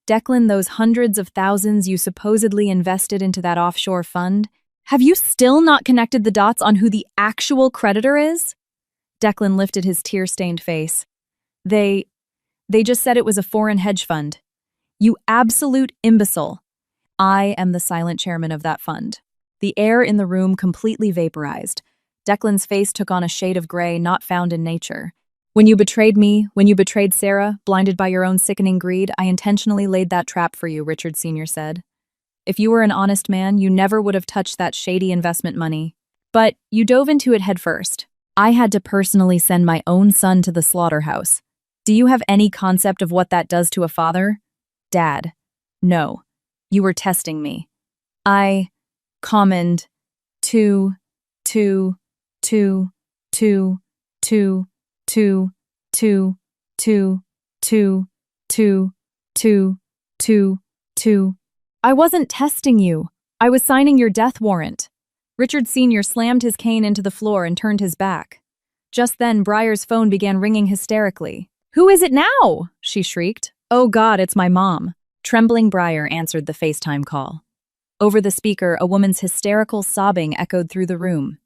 Declan, those hundreds of thousands you supposedly invested into that offshore fund, have you still not connected the dots on who the actual creditor is? Declan lifted his tear-stained face. They just said it was a foreign hedge fund. You absolute imbecile. I am the silent chairman of that fund. The air in the room completely vaporized. Declan's face took on a shade of gray not found in nature. When you betrayed me, when you betrayed Sarah, blinded by your own sickening greed, I intentionally laid that trap for you, Richard Sr. said. If you were an honest man, you never would have touched that shady investment money. But you dove into it headfirst. I had to personally send my own son to the slaughterhouse. Do you have any concept of what that does to a father? Dad. No. You were testing me. I commend to I wasn't testing you. I was signing your death warrant. Richard Sr. slammed his cane into the floor and turned his back. Just then, Briar's phone began ringing hysterically. "Who is it now?" she shrieked. "Oh God, it's my mom." Trembling Briar answered the FaceTime call. Over the speaker, a woman's hysterical sobbing echoed through the room.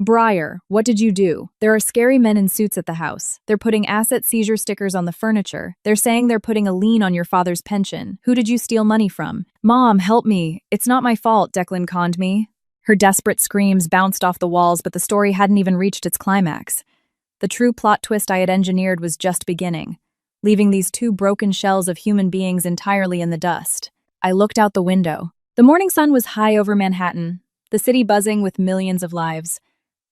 "Briar, what did you do? There are scary men in suits at the house. They're putting asset seizure stickers on the furniture. They're saying they're putting a lien on your father's pension. Who did you steal money from?" "Mom, help me. It's not my fault," Declan conned me. Her desperate screams bounced off the walls, but the story hadn't even reached its climax. The true plot twist I had engineered was just beginning, leaving these two broken shells of human beings entirely in the dust. I looked out the window. The morning sun was high over Manhattan, the city buzzing with millions of lives.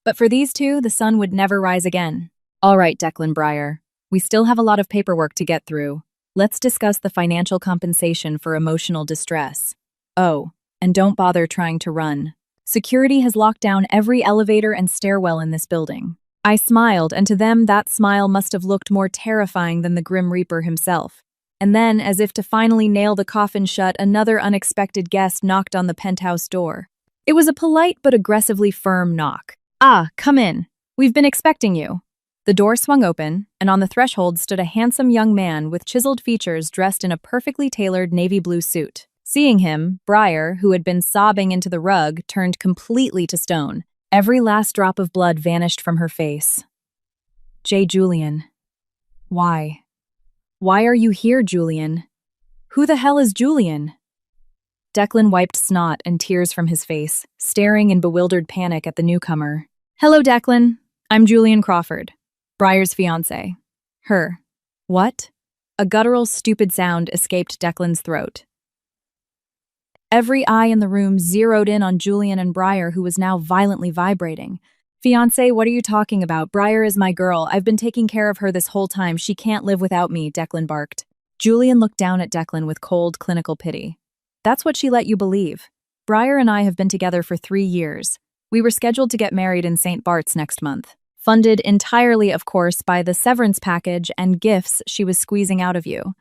But for these two, the sun would never rise again. "All right, Declan Briar. We still have a lot of paperwork to get through. Let's discuss the financial compensation for emotional distress. Oh, and don't bother trying to run. Security has locked down every elevator and stairwell in this building." I smiled, and to them that smile must have looked more terrifying than the Grim Reaper himself. And then, as if to finally nail the coffin shut, another unexpected guest knocked on the penthouse door. It was a polite but aggressively firm knock. "Ah, come in. We've been expecting you." The door swung open, and on the threshold stood a handsome young man with chiseled features dressed in a perfectly tailored navy blue suit. Seeing him, Briar, who had been sobbing into the rug, turned completely to stone. Every last drop of blood vanished from her face. "J. Julian. Why? Why are you here, Julian? Who the hell is Julian?" Declan wiped snot and tears from his face, staring in bewildered panic at the newcomer. "Hello, Declan. I'm Julian Crawford, Briar's fiancé." "Her. What?" A guttural, stupid sound escaped Declan's throat. Every eye in the room zeroed in on Julian and Briar, who was now violently vibrating. "Fiancé, what are you talking about? Briar is my girl. I've been taking care of her this whole time. She can't live without me," Declan barked. Julian looked down at Declan with cold, clinical pity. "That's what she let you believe. Briar and I have been together for 3 years. We were scheduled to get married in St. Bart's next month. Funded entirely, of course, by the severance package and gifts she was squeezing out of you."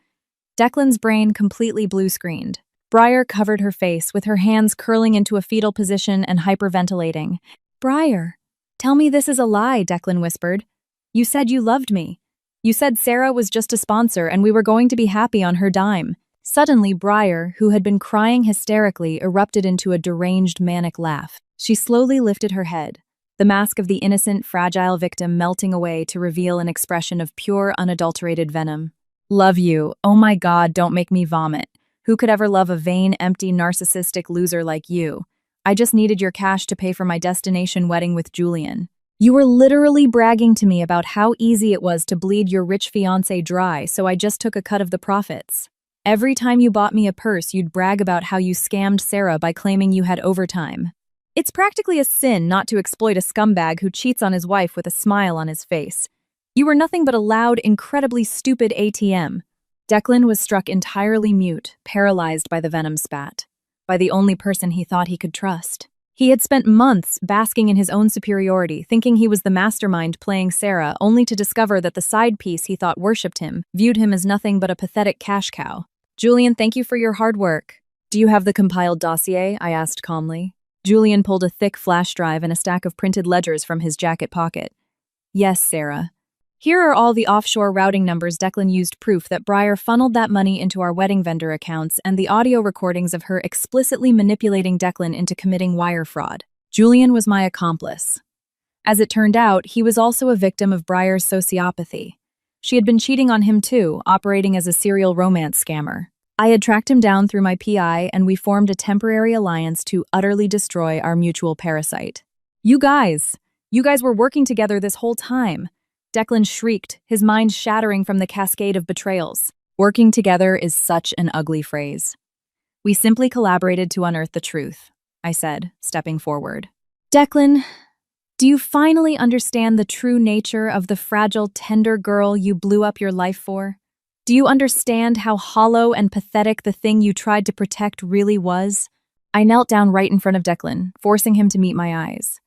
Declan's brain completely blue-screened. Briar covered her face, with her hands curling into a fetal position and hyperventilating. "Briar, tell me this is a lie," Declan whispered. "You said you loved me. You said Sarah was just a sponsor and we were going to be happy on her dime." Suddenly, Briar, who had been crying hysterically, erupted into a deranged, manic laugh. She slowly lifted her head, the mask of the innocent, fragile victim melting away to reveal an expression of pure, unadulterated venom. "Love you. Oh my God, don't make me vomit. Who could ever love a vain, empty, narcissistic loser like you? I just needed your cash to pay for my destination wedding with Julian. You were literally bragging to me about how easy it was to bleed your rich fiancé dry, so I just took a cut of the profits. Every time you bought me a purse, you'd brag about how you scammed Sarah by claiming you had overtime. It's practically a sin not to exploit a scumbag who cheats on his wife with a smile on his face. You were nothing but a loud, incredibly stupid ATM." Declan was struck entirely mute, paralyzed by the venom spat, by the only person he thought he could trust. He had spent months basking in his own superiority, thinking he was the mastermind playing Sarah, only to discover that the side piece he thought worshipped him viewed him as nothing but a pathetic cash cow. "Julian, thank you for your hard work. Do you have the compiled dossier?" I asked calmly. Julian pulled a thick flash drive and a stack of printed ledgers from his jacket pocket. "Yes, Sarah. Here are all the offshore routing numbers." Declan used proof that Briar funneled that money into our wedding vendor accounts and the audio recordings of her explicitly manipulating Declan into committing wire fraud. Julian was my accomplice. As it turned out, he was also a victim of Briar's sociopathy. She had been cheating on him too, operating as a serial romance scammer. I had tracked him down through my PI, and we formed a temporary alliance to utterly destroy our mutual parasite. You guys were working together this whole time." Declan shrieked, his mind shattering from the cascade of betrayals. "Working together is such an ugly phrase. We simply collaborated to unearth the truth," I said, stepping forward. "Declan, do you finally understand the true nature of the fragile, tender girl you blew up your life for? Do you understand how hollow and pathetic the thing you tried to protect really was?" I knelt down right in front of Declan, forcing him to meet my eyes.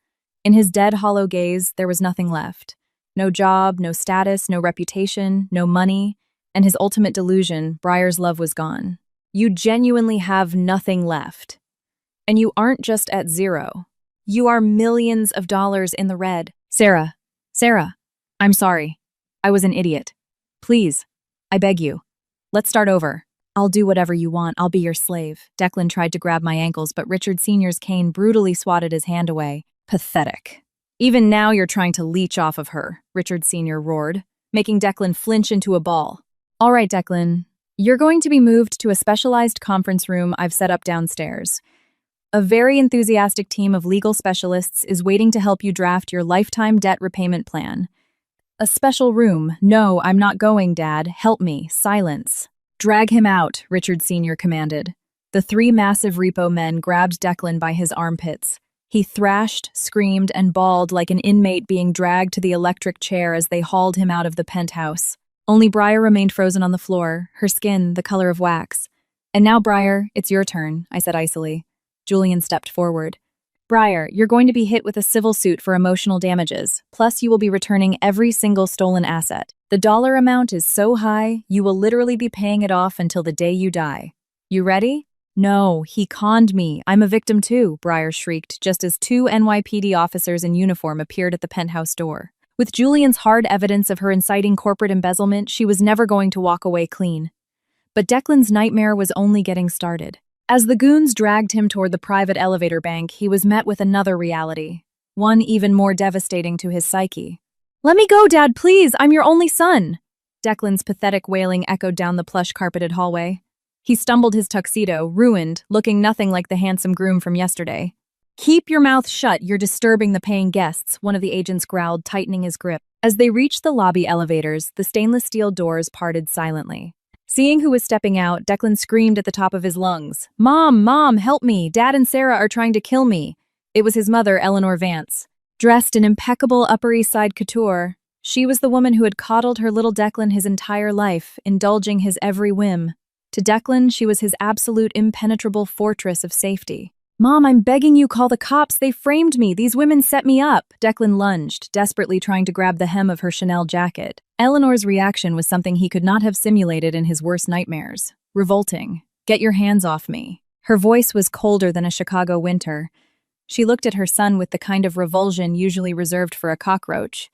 In his dead, hollow gaze, there was nothing left. No job, no status, no reputation, no money, and his ultimate delusion, Briar's love, was gone. "You genuinely have nothing left. And you aren't just at zero. You are millions of dollars in the red." Sarah, I'm sorry. I was an idiot. Please, I beg you. Let's start over. I'll do whatever you want. I'll be your slave. Declan tried to grab my ankles, but Richard Sr.'s cane brutally swatted his hand away. Pathetic. Even now you're trying to leech off of her, Richard Sr. roared, making Declan flinch into a ball. All right, Declan. You're going to be moved to a specialized conference room I've set up downstairs. A very enthusiastic team of legal specialists is waiting to help you draft your lifetime debt repayment plan. A special room. No, I'm not going, Dad. Help me. Silence. Drag him out, Richard Sr. commanded. The three massive repo men grabbed Declan by his armpits. He thrashed, screamed, and bawled like an inmate being dragged to the electric chair as they hauled him out of the penthouse. Only Briar remained frozen on the floor, her skin the color of wax. And now, Briar, it's your turn, I said icily. Julian stepped forward. Briar, you're going to be hit with a civil suit for emotional damages, plus you will be returning every single stolen asset. The dollar amount is so high, you will literally be paying it off until the day you die. You ready? No, he conned me. I'm a victim too, Briar shrieked, just as two NYPD officers in uniform appeared at the penthouse door. With Julian's hard evidence of her inciting corporate embezzlement, she was never going to walk away clean. But Declan's nightmare was only getting started. As the goons dragged him toward the private elevator bank, he was met with another reality, one even more devastating to his psyche. Let me go, Dad, please, I'm your only son. Declan's pathetic wailing echoed down the plush-carpeted hallway. He stumbled his tuxedo, ruined, looking nothing like the handsome groom from yesterday. Keep your mouth shut, you're disturbing the paying guests, one of the agents growled, tightening his grip. As they reached the lobby elevators, the stainless steel doors parted silently. Seeing who was stepping out, Declan screamed at the top of his lungs. Mom, help me! Dad and Sarah are trying to kill me! It was his mother, Eleanor Vance. Dressed in impeccable Upper East Side couture, she was the woman who had coddled her little Declan his entire life, indulging his every whim. To Declan, she was his absolute impenetrable fortress of safety. Mom, I'm begging you, call the cops. They framed me. These women set me up. Declan lunged, desperately trying to grab the hem of her Chanel jacket. Eleanor's reaction was something he could not have simulated in his worst nightmares. Revolting. Get your hands off me. Her voice was colder than a Chicago winter. She looked at her son with the kind of revulsion usually reserved for a cockroach.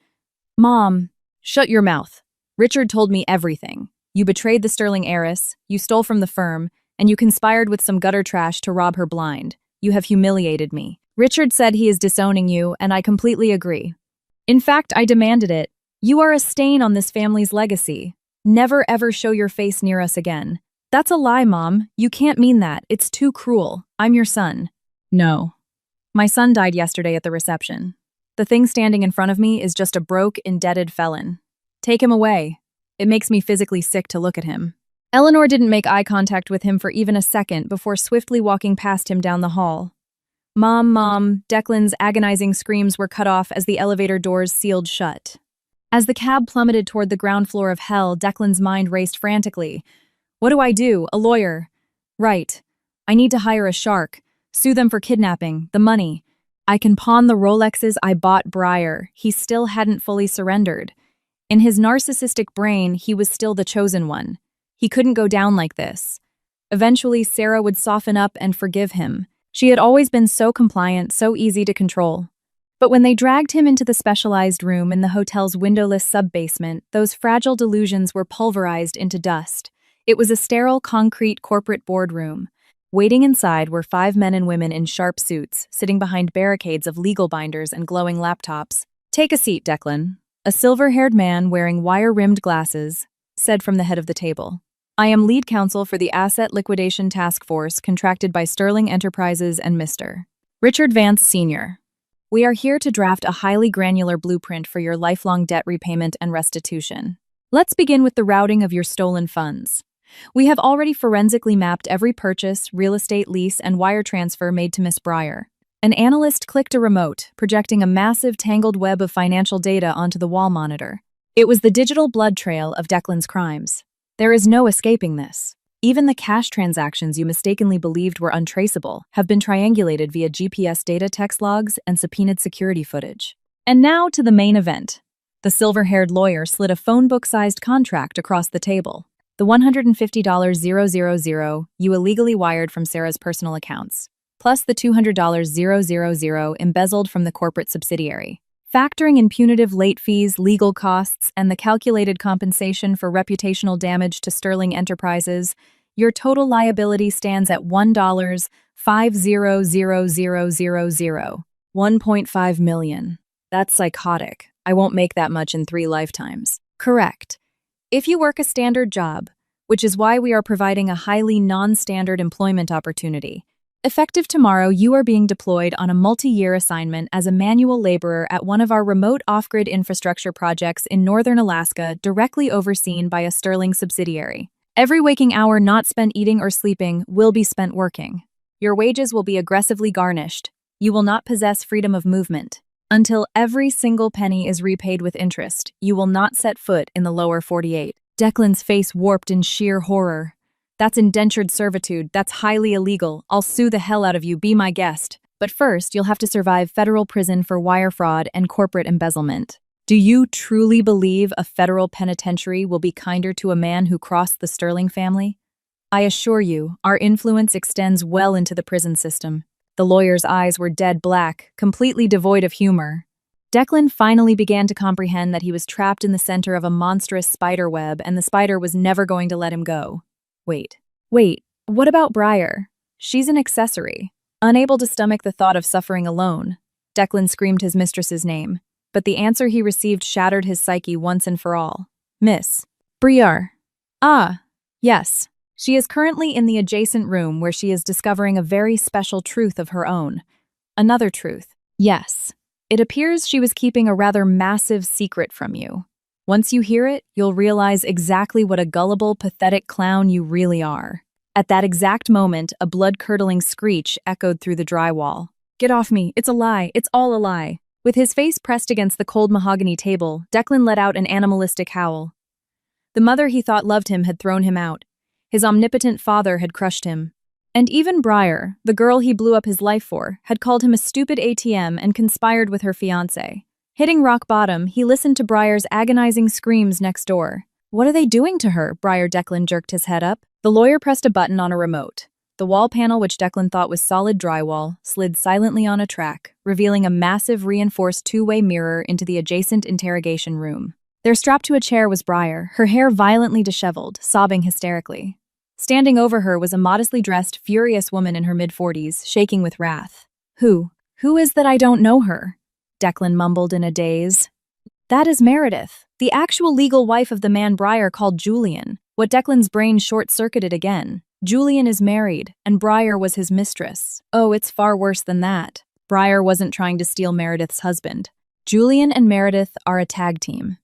Mom, shut your mouth. Richard told me everything. You betrayed the Sterling heiress, you stole from the firm, and you conspired with some gutter trash to rob her blind. You have humiliated me. Richard said he is disowning you, and I completely agree. In fact, I demanded it. You are a stain on this family's legacy. Never ever show your face near us again. That's a lie, Mom. You can't mean that. It's too cruel. I'm your son. No. My son died yesterday at the reception. The thing standing in front of me is just a broke, indebted felon. Take him away. It makes me physically sick to look at him. Eleanor didn't make eye contact with him for even a second before swiftly walking past him down the hall. Mom, Declan's agonizing screams were cut off as the elevator doors sealed shut. As the cab plummeted toward the ground floor of hell, Declan's mind raced frantically. What do I do? A lawyer. Right. I need to hire a shark. Sue them for kidnapping. The money. I can pawn the Rolexes I bought Briar. He still hadn't fully surrendered. In his narcissistic brain, he was still the chosen one. He couldn't go down like this. Eventually, Sarah would soften up and forgive him. She had always been so compliant, so easy to control. But when they dragged him into the specialized room in the hotel's windowless sub-basement, those fragile delusions were pulverized into dust. It was a sterile, concrete corporate boardroom. Waiting inside were 5 men and women in sharp suits, sitting behind barricades of legal binders and glowing laptops. Take a seat, Declan. A silver-haired man wearing wire-rimmed glasses said from the head of the table. I am lead counsel for the Asset Liquidation Task Force contracted by Sterling Enterprises and Mr. Richard Vance Sr. We are here to draft a highly granular blueprint for your lifelong debt repayment and restitution. Let's begin with the routing of your stolen funds. We have already forensically mapped every purchase, real estate lease, and wire transfer made to Miss Briar. An analyst clicked a remote, projecting a massive tangled web of financial data onto the wall monitor. It was the digital blood trail of Declan's crimes. There is no escaping this. Even the cash transactions you mistakenly believed were untraceable have been triangulated via GPS data, text logs, and subpoenaed security footage. And now to the main event. The silver-haired lawyer slid a phone book-sized contract across the table. The $150,000 you illegally wired from Sarah's personal accounts, plus the $200,000 embezzled from the corporate subsidiary. Factoring in punitive late fees, legal costs, and the calculated compensation for reputational damage to Sterling Enterprises, your total liability stands at $1,500,000, $1.5 million. That's psychotic. I won't make that much in 3 lifetimes. Correct. If you work a standard job, which is why we are providing a highly non-standard employment opportunity. Effective tomorrow, you are being deployed on a multi-year assignment as a manual laborer at one of our remote off-grid infrastructure projects in northern Alaska, directly overseen by a Sterling subsidiary. Every waking hour not spent eating or sleeping will be spent working. Your wages will be aggressively garnished. You will not possess freedom of movement. Until every single penny is repaid with interest, you will not set foot in the lower 48. Declan's face warped in sheer horror. That's indentured servitude. That's highly illegal. I'll sue the hell out of you. Be my guest. But first, you'll have to survive federal prison for wire fraud and corporate embezzlement. Do you truly believe a federal penitentiary will be kinder to a man who crossed the Sterling family? I assure you, our influence extends well into the prison system. The lawyer's eyes were dead black, completely devoid of humor. Declan finally began to comprehend that he was trapped in the center of a monstrous spider web and the spider was never going to let him go. Wait, what about Briar? She's an accessory. Unable to stomach the thought of suffering alone, Declan screamed his mistress's name, but the answer he received shattered his psyche once and for all. Miss Briar. Ah, yes. She is currently in the adjacent room where she is discovering a very special truth of her own. Another truth. Yes. It appears she was keeping a rather massive secret from you. Once you hear it, you'll realize exactly what a gullible, pathetic clown you really are. At that exact moment, a blood-curdling screech echoed through the drywall. Get off me, it's a lie, it's all a lie. With his face pressed against the cold mahogany table, Declan let out an animalistic howl. The mother he thought loved him had thrown him out. His omnipotent father had crushed him. And even Briar, the girl he blew up his life for, had called him a stupid ATM and conspired with her fiancé. Hitting rock bottom, he listened to Briar's agonizing screams next door. What are they doing to her? Briar Declan jerked his head up. The lawyer pressed a button on a remote. The wall panel, which Declan thought was solid drywall, slid silently on a track, revealing a massive reinforced two-way mirror into the adjacent interrogation room. There, strapped to a chair, was Briar, her hair violently disheveled, sobbing hysterically. Standing over her was a modestly dressed, furious woman in her mid-40s, shaking with wrath. Who is that? I don't know her, Declan mumbled in a daze. That is Meredith, the actual legal wife of the man Briar called Julian. What Declan's brain short-circuited again. Julian is married, and Briar was his mistress. Oh, it's far worse than that. Briar wasn't trying to steal Meredith's husband. Julian and Meredith are a tag team.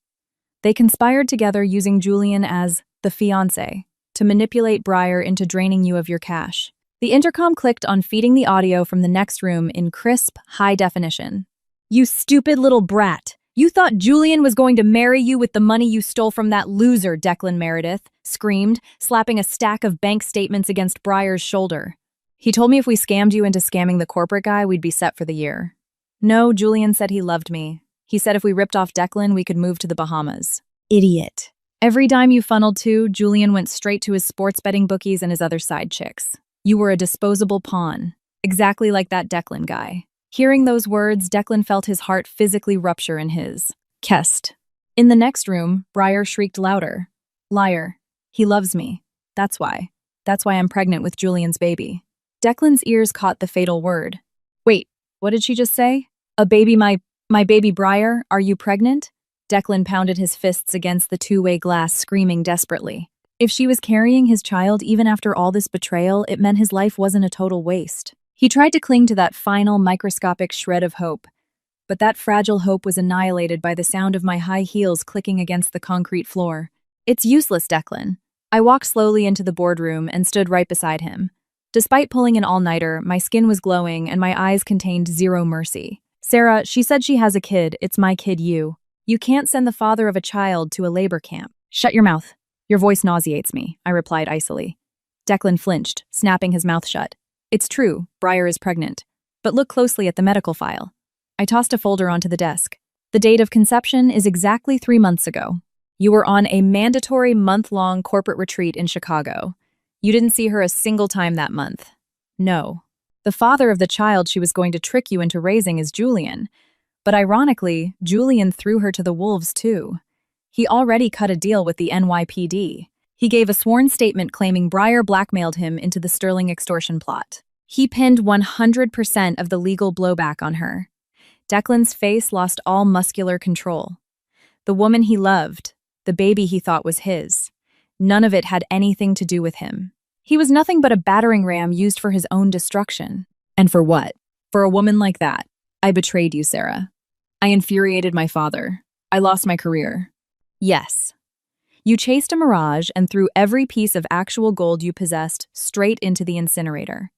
They conspired together using Julian as the fiancé to manipulate Briar into draining you of your cash. The intercom clicked on feeding the audio from the next room in crisp, high definition. You stupid little brat! You thought Julian was going to marry you with the money you stole from that loser, Declan Meredith screamed, slapping a stack of bank statements against Briar's shoulder. He told me if we scammed you into scamming the corporate guy, we'd be set for the year. No, Julian said he loved me. He said if we ripped off Declan, we could move to the Bahamas. Idiot. Every dime you funneled to, Julian went straight to his sports betting bookies and his other side chicks. You were a disposable pawn, exactly like that Declan guy. Hearing those words, Declan felt his heart physically rupture in his chest. In the next room, Briar shrieked louder. Liar. He loves me. That's why. That's why I'm pregnant with Julian's baby. Declan's ears caught the fatal word. Wait, what did she just say? A baby, my baby Briar? Are you pregnant? Declan pounded his fists against the two-way glass, screaming desperately. If she was carrying his child even after all this betrayal, it meant his life wasn't a total waste. He tried to cling to that final, microscopic shred of hope, but that fragile hope was annihilated by the sound of my high heels clicking against the concrete floor. It's useless, Declan. I walked slowly into the boardroom and stood right beside him. Despite pulling an all-nighter, my skin was glowing and my eyes contained zero mercy. Sarah, she said she has a kid. It's my kid, you. You can't send the father of a child to a labor camp. Shut your mouth. Your voice nauseates me, I replied icily. Declan flinched, snapping his mouth shut. It's true, Briar is pregnant. But look closely at the medical file. I tossed a folder onto the desk. The date of conception is exactly 3 months ago. You were on a mandatory month-long corporate retreat in Chicago. You didn't see her a single time that month. No. The father of the child she was going to trick you into raising is Julian. But ironically, Julian threw her to the wolves too. He already cut a deal with the NYPD. He gave a sworn statement claiming Breyer blackmailed him into the Sterling extortion plot. He pinned 100% of the legal blowback on her. Declan's face lost all muscular control. The woman he loved, the baby he thought was his, none of it had anything to do with him. He was nothing but a battering ram used for his own destruction. And for what? For a woman like that. I betrayed you, Sarah. I infuriated my father. I lost my career. Yes. You chased a mirage and threw every piece of actual gold you possessed straight into the incinerator.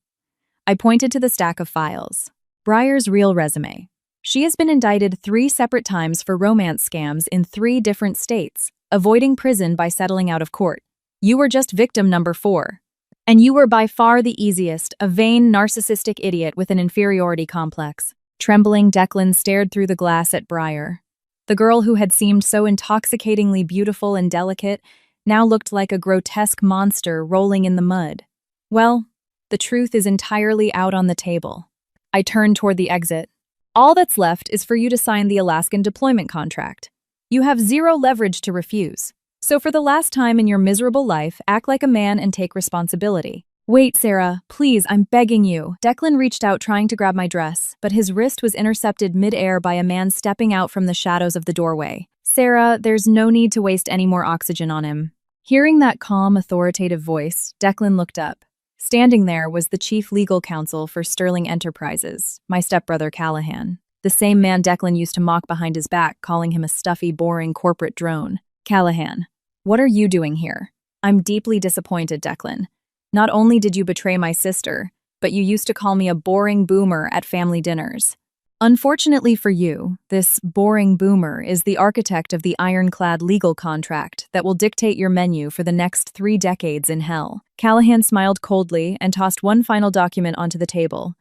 I pointed to the stack of files. Breyer's real resume. She has been indicted 3 separate times for romance scams in 3 different states, avoiding prison by settling out of court. You were just victim number 4. And you were by far the easiest, a vain, narcissistic idiot with an inferiority complex. Trembling, Declan stared through the glass at Breyer. The girl who had seemed so intoxicatingly beautiful and delicate now looked like a grotesque monster rolling in the mud. Well, the truth is entirely out on the table. I turned toward the exit. All that's left is for you to sign the Alaskan deployment contract. You have 0 leverage to refuse. So for the last time in your miserable life, act like a man and take responsibility. Wait, Sarah, please, I'm begging you. Declan reached out trying to grab my dress, but his wrist was intercepted mid-air by a man stepping out from the shadows of the doorway. Sarah, there's no need to waste any more oxygen on him. Hearing that calm, authoritative voice, Declan looked up. Standing there was the chief legal counsel for Sterling Enterprises, my stepbrother Callahan. The same man Declan used to mock behind his back, calling him a stuffy, boring corporate drone. Callahan, what are you doing here? I'm deeply disappointed, Declan. Not only did you betray my sister, but you used to call me a boring boomer at family dinners. Unfortunately for you, this boring boomer is the architect of the ironclad legal contract that will dictate your menu for the next 3 decades in hell. Callahan smiled coldly and tossed one final document onto the table.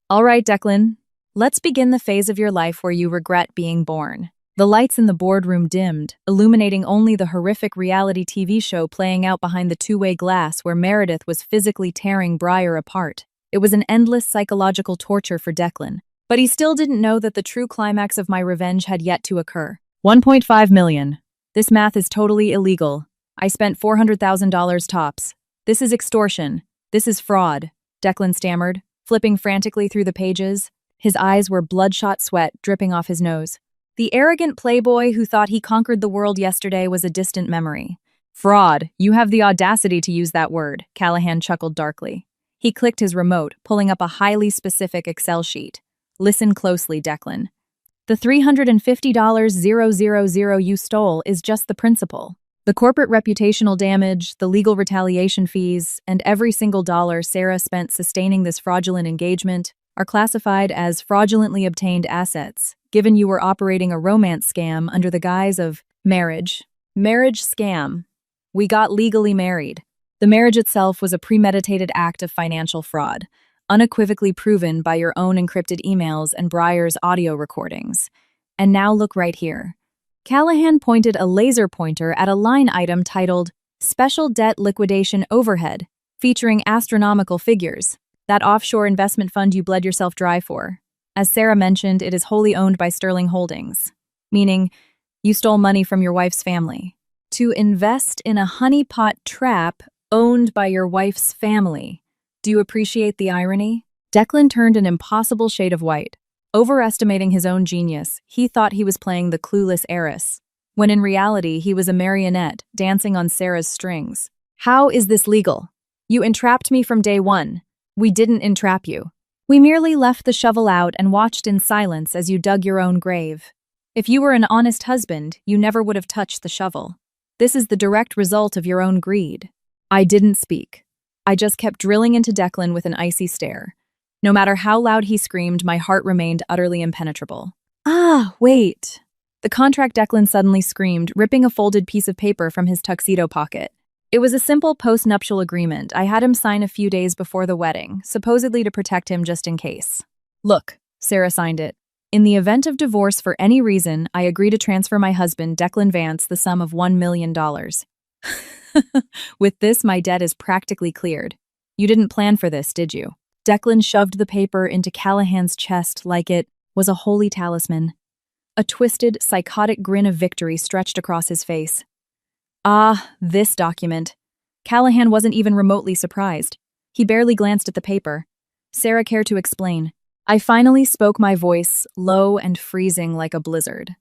All right, Declan, let's begin the phase of your life where you regret being born. The lights in the boardroom dimmed, illuminating only the horrific reality TV show playing out behind the two-way glass where Meredith was physically tearing Breyer apart. It was an endless psychological torture for Declan, but he still didn't know that the true climax of my revenge had yet to occur. 1.5 million. This math is totally illegal. I spent $400,000 tops. This is extortion. This is fraud, Declan stammered, flipping frantically through the pages. His eyes were bloodshot sweat dripping off his nose. The arrogant playboy who thought he conquered the world yesterday was a distant memory. Fraud, you have the audacity to use that word, Callahan chuckled darkly. He clicked his remote, pulling up a highly specific Excel sheet. Listen closely, Declan. The $350,000 you stole is just the principal. The corporate reputational damage, the legal retaliation fees, and every single dollar Sarah spent sustaining this fraudulent engagement are classified as fraudulently obtained assets, given you were operating a romance scam under the guise of marriage. Marriage scam. We got legally married. The marriage itself was a premeditated act of financial fraud, unequivocally proven by your own encrypted emails and Breyer's audio recordings. And now look right here. Callahan pointed a laser pointer at a line item titled Special Debt Liquidation Overhead, featuring astronomical figures. That offshore investment fund you bled yourself dry for. As Sarah mentioned, it is wholly owned by Sterling Holdings, meaning you stole money from your wife's family to invest in a honeypot trap owned by your wife's family. Do you appreciate the irony? Declan turned an impossible shade of white. Overestimating his own genius, he thought he was playing the clueless heiress, when in reality he was a marionette dancing on Sarah's strings. How is this legal? You entrapped me from day one. We didn't entrap you. We merely left the shovel out and watched in silence as you dug your own grave. If you were an honest husband, you never would have touched the shovel. This is the direct result of your own greed. I didn't speak. I just kept drilling into Declan with an icy stare. No matter how loud he screamed, my heart remained utterly impenetrable. Ah, wait. The contract, Declan suddenly screamed, ripping a folded piece of paper from his tuxedo pocket. It was a simple post-nuptial agreement I had him sign a few days before the wedding, supposedly to protect him just in case. Look, Sarah signed it. In the event of divorce for any reason, I agree to transfer my husband, Declan Vance, the sum of $1 million. With this, my debt is practically cleared. You didn't plan for this, did you? Declan shoved the paper into Callahan's chest like it was a holy talisman. A twisted, psychotic grin of victory stretched across his face. Ah, this document. Callahan wasn't even remotely surprised. He barely glanced at the paper. Sarah cared to explain. I finally spoke my voice, low and freezing like a blizzard.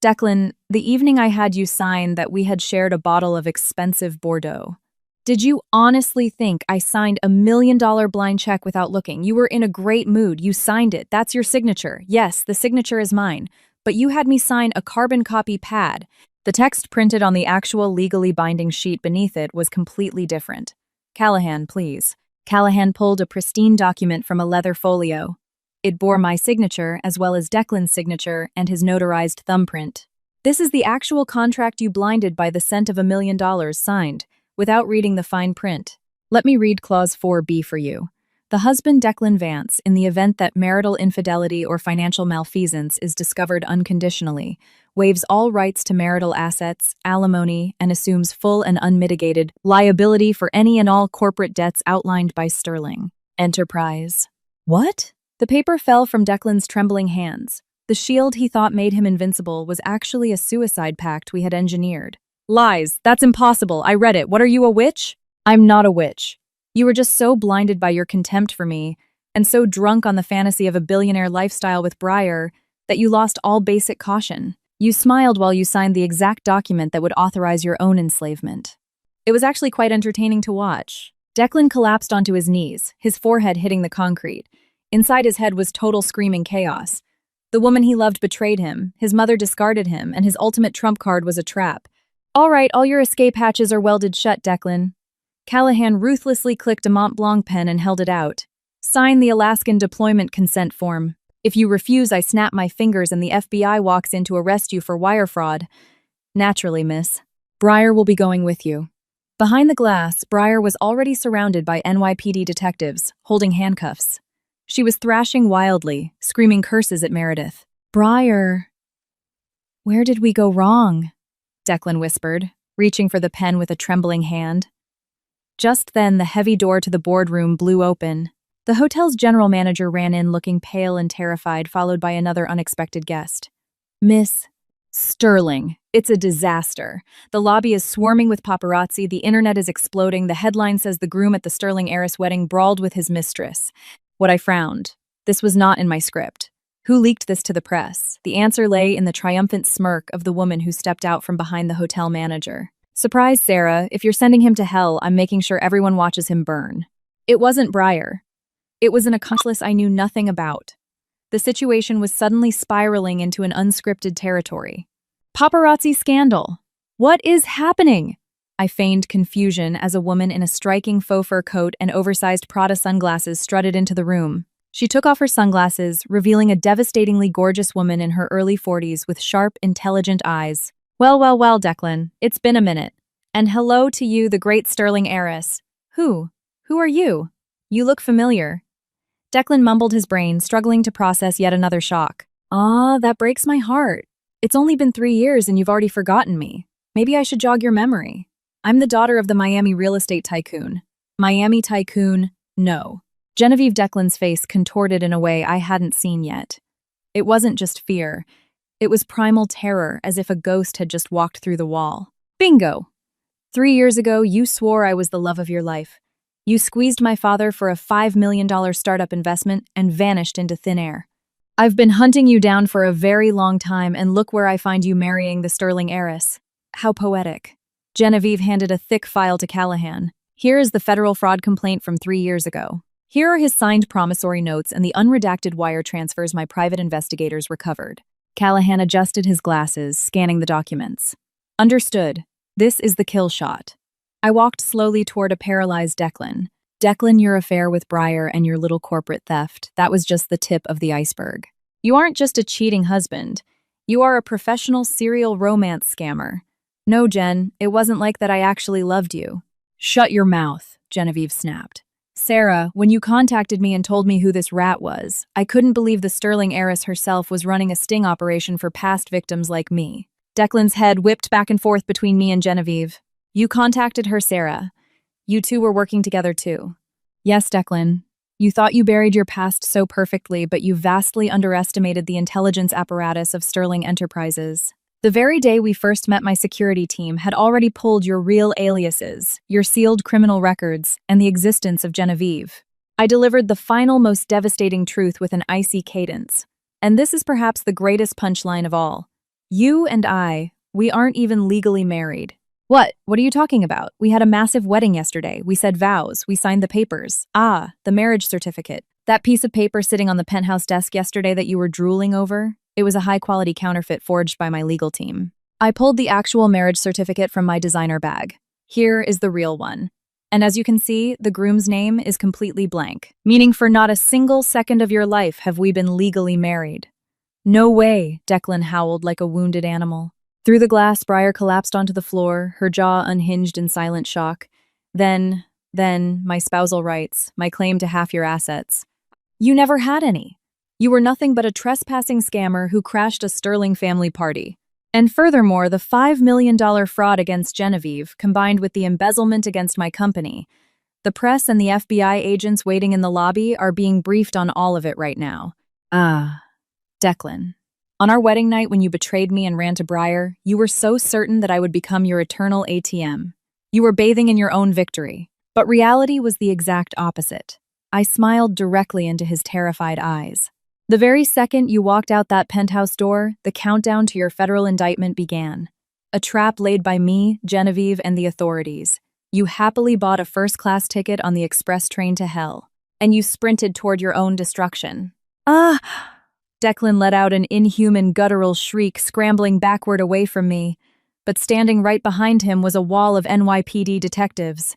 Declan, the evening I had you sign that we had shared a bottle of expensive Bordeaux. Did you honestly think I signed $1 million blind check without looking? You were in a great mood. You signed it. That's your signature. Yes, the signature is mine. But you had me sign a carbon copy pad. The text printed on the actual legally binding sheet beneath it was completely different. Callahan, please. Callahan pulled a pristine document from a leather folio. It bore my signature, as well as Declan's signature and his notarized thumbprint. This is the actual contract you blinded by the scent of $1 million signed, without reading the fine print. Let me read Clause 4B for you. The husband Declan Vance, in the event that marital infidelity or financial malfeasance is discovered unconditionally, waives all rights to marital assets, alimony, and assumes full and unmitigated liability for any and all corporate debts outlined by Sterling Enterprise. What? The paper fell from Declan's trembling hands. The shield he thought made him invincible was actually a suicide pact we had engineered. Lies! That's impossible! I read it. What are you, a witch? I'm not a witch. You were just so blinded by your contempt for me, and so drunk on the fantasy of a billionaire lifestyle with Breyer, that you lost all basic caution. You smiled while you signed the exact document that would authorize your own enslavement. It was actually quite entertaining to watch. Declan collapsed onto his knees, his forehead hitting the concrete. Inside his head was total screaming chaos. The woman he loved betrayed him, his mother discarded him, and his ultimate trump card was a trap. All right, all your escape hatches are welded shut, Declan. Callahan ruthlessly clicked a Mont Blanc pen and held it out. Sign the Alaskan deployment consent form. If you refuse, I snap my fingers and the FBI walks in to arrest you for wire fraud. Naturally, miss. Breyer will be going with you. Behind the glass, Breyer was already surrounded by NYPD detectives, holding handcuffs. She was thrashing wildly, screaming curses at Meredith. Breyer. Where did we go wrong? Declan whispered, reaching for the pen with a trembling hand. Just then, the heavy door to the boardroom blew open. The hotel's general manager ran in looking pale and terrified, followed by another unexpected guest. Miss Sterling. It's a disaster. The lobby is swarming with paparazzi, the internet is exploding, the headline says the groom at the Sterling heiress wedding brawled with his mistress. What I frowned. This was not in my script. Who leaked this to the press? The answer lay in the triumphant smirk of the woman who stepped out from behind the hotel manager. Surprise, Sarah. If you're sending him to hell, I'm making sure everyone watches him burn. It wasn't Breyer. It was an accomplice I knew nothing about. The situation was suddenly spiraling into an unscripted territory. Paparazzi scandal. What is happening? I feigned confusion as a woman in a striking faux fur coat and oversized Prada sunglasses strutted into the room. She took off her sunglasses, revealing a devastatingly gorgeous woman in her early 40s with sharp, intelligent eyes. Well, Declan, it's been a minute. And hello to you, the great Sterling heiress. Who? Who are you? You look familiar. Declan mumbled his brain, struggling to process yet another shock. Ah, that breaks my heart. It's only been 3 years and you've already forgotten me. Maybe I should jog your memory. I'm the daughter of the Miami real estate tycoon. Miami tycoon, no. Genevieve Declan's face contorted in a way I hadn't seen yet. It wasn't just fear. It was primal terror, as if a ghost had just walked through the wall. Bingo! 3 years ago, you swore I was the love of your life. You squeezed my father for a $5 million startup investment and vanished into thin air. I've been hunting you down for a very long time, and look where I find you marrying the Sterling heiress. How poetic. Genevieve handed a thick file to Callahan. Here is the federal fraud complaint from 3 years ago. Here are his signed promissory notes and the unredacted wire transfers my private investigators recovered. Callahan adjusted his glasses, scanning the documents. Understood. This is the kill shot. I walked slowly toward a paralyzed Declan. Declan, your affair with Breyer and your little corporate theft, that was just the tip of the iceberg. You aren't just a cheating husband. You are a professional serial romance scammer. No, Jen, it wasn't like that. I actually loved you. Shut your mouth, Genevieve snapped. Sarah, when you contacted me and told me who this rat was, I couldn't believe the Sterling heiress herself was running a sting operation for past victims like me. Declan's head whipped back and forth between me and Genevieve. You contacted her, Sarah. You two were working together too. Yes, Declan. You thought you buried your past so perfectly, but you vastly underestimated the intelligence apparatus of Sterling Enterprises. The very day we first met, my security team had already pulled your real aliases, your sealed criminal records, and the existence of Genevieve. I delivered the final, most devastating truth with an icy cadence. And this is perhaps the greatest punchline of all. You and I, we aren't even legally married. What? What are you talking about? We had a massive wedding yesterday. We said vows. We signed the papers. Ah, the marriage certificate. That piece of paper sitting on the penthouse desk yesterday that you were drooling over? It was a high-quality counterfeit forged by my legal team. I pulled the actual marriage certificate from my designer bag. Here is the real one. And as you can see, the groom's name is completely blank, meaning for not a single second of your life have we been legally married. No way, Declan howled like a wounded animal. Through the glass, Briar collapsed onto the floor, her jaw unhinged in silent shock. Then, my spousal rights, my claim to half your assets. You never had any. You were nothing but a trespassing scammer who crashed a Sterling family party. And furthermore, the $5 million fraud against Genevieve, combined with the embezzlement against my company. The press and the FBI agents waiting in the lobby are being briefed on all of it right now. Declan. On our wedding night when you betrayed me and ran to Briar, you were so certain that I would become your eternal ATM. You were bathing in your own victory. But reality was the exact opposite. I smiled directly into his terrified eyes. The very second you walked out that penthouse door, the countdown to your federal indictment began. A trap laid by me, Genevieve, and the authorities. You happily bought a first-class ticket on the express train to hell. And you sprinted toward your own destruction. Declan let out an inhuman guttural shriek, scrambling backward away from me. But standing right behind him was a wall of NYPD detectives.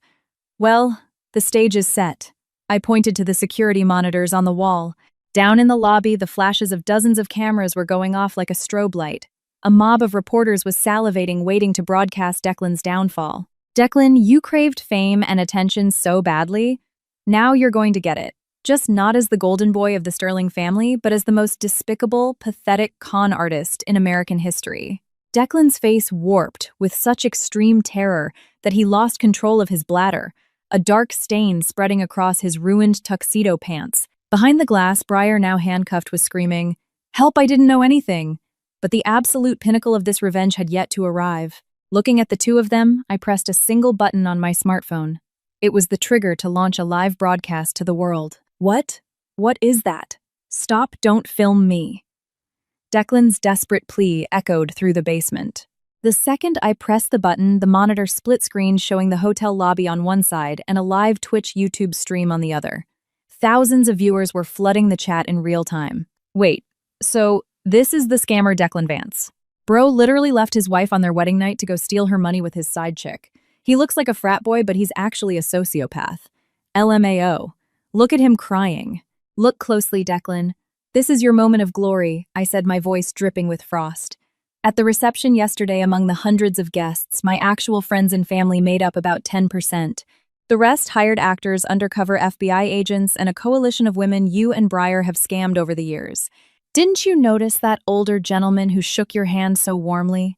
Well, the stage is set. I pointed to the security monitors on the wall. Down in the lobby, the flashes of dozens of cameras were going off like a strobe light. A mob of reporters was salivating, waiting to broadcast Declan's downfall. Declan, you craved fame and attention so badly. Now you're going to get it. Just not as the golden boy of the Sterling family, but as the most despicable, pathetic con artist in American history. Declan's face warped with such extreme terror that he lost control of his bladder, a dark stain spreading across his ruined tuxedo pants. Behind the glass, Briar, now handcuffed, was screaming, "Help, I didn't know anything!" But the absolute pinnacle of this revenge had yet to arrive. Looking at the two of them, I pressed a single button on my smartphone. It was the trigger to launch a live broadcast to the world. What? What is that? Stop, don't film me. Declan's desperate plea echoed through the basement. The second I pressed the button, the monitor split screen showing the hotel lobby on one side and a live Twitch YouTube stream on the other. Thousands of viewers were flooding the chat in real time. Wait, so this is the scammer Declan Vance. Bro literally left his wife on their wedding night to go steal her money with his side chick. He looks like a frat boy, but he's actually a sociopath. LMAO. Look at him crying. Look closely, Declan. This is your moment of glory, I said, my voice dripping with frost. At the reception yesterday, among the hundreds of guests, my actual friends and family made up about 10%. The rest hired actors, undercover FBI agents, and a coalition of women you and Briar have scammed over the years. Didn't you notice that older gentleman who shook your hand so warmly?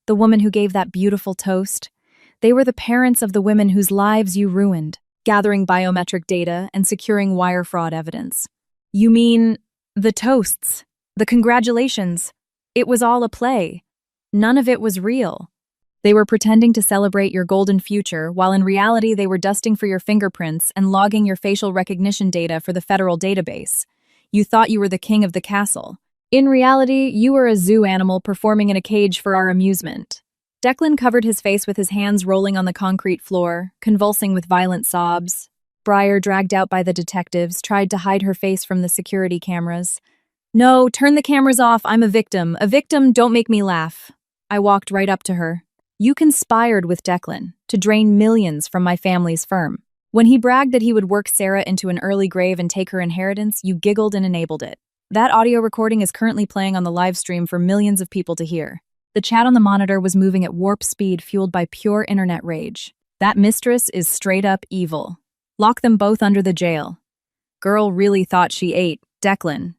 The woman who gave that beautiful toast? They were the parents of the women whose lives you ruined, gathering biometric data and securing wire fraud evidence. You mean the toasts, the congratulations? It was all a play. None of it was real. They were pretending to celebrate your golden future, while in reality they were dusting for your fingerprints and logging your facial recognition data for the federal database. You thought you were the king of the castle. In reality, you were a zoo animal performing in a cage for our amusement. Declan covered his face with his hands rolling on the concrete floor, convulsing with violent sobs. Briar, dragged out by the detectives, tried to hide her face from the security cameras. No, turn the cameras off, I'm a victim. A victim, don't make me laugh. I walked right up to her. You conspired with Declan to drain millions from my family's firm. When he bragged that he would work Sarah into an early grave and take her inheritance, you giggled and enabled it. That audio recording is currently playing on the live stream for millions of people to hear. The chat on the monitor was moving at warp speed, fueled by pure internet rage. That mistress is straight up evil. Lock them both under the jail. Girl really thought she ate. Declan.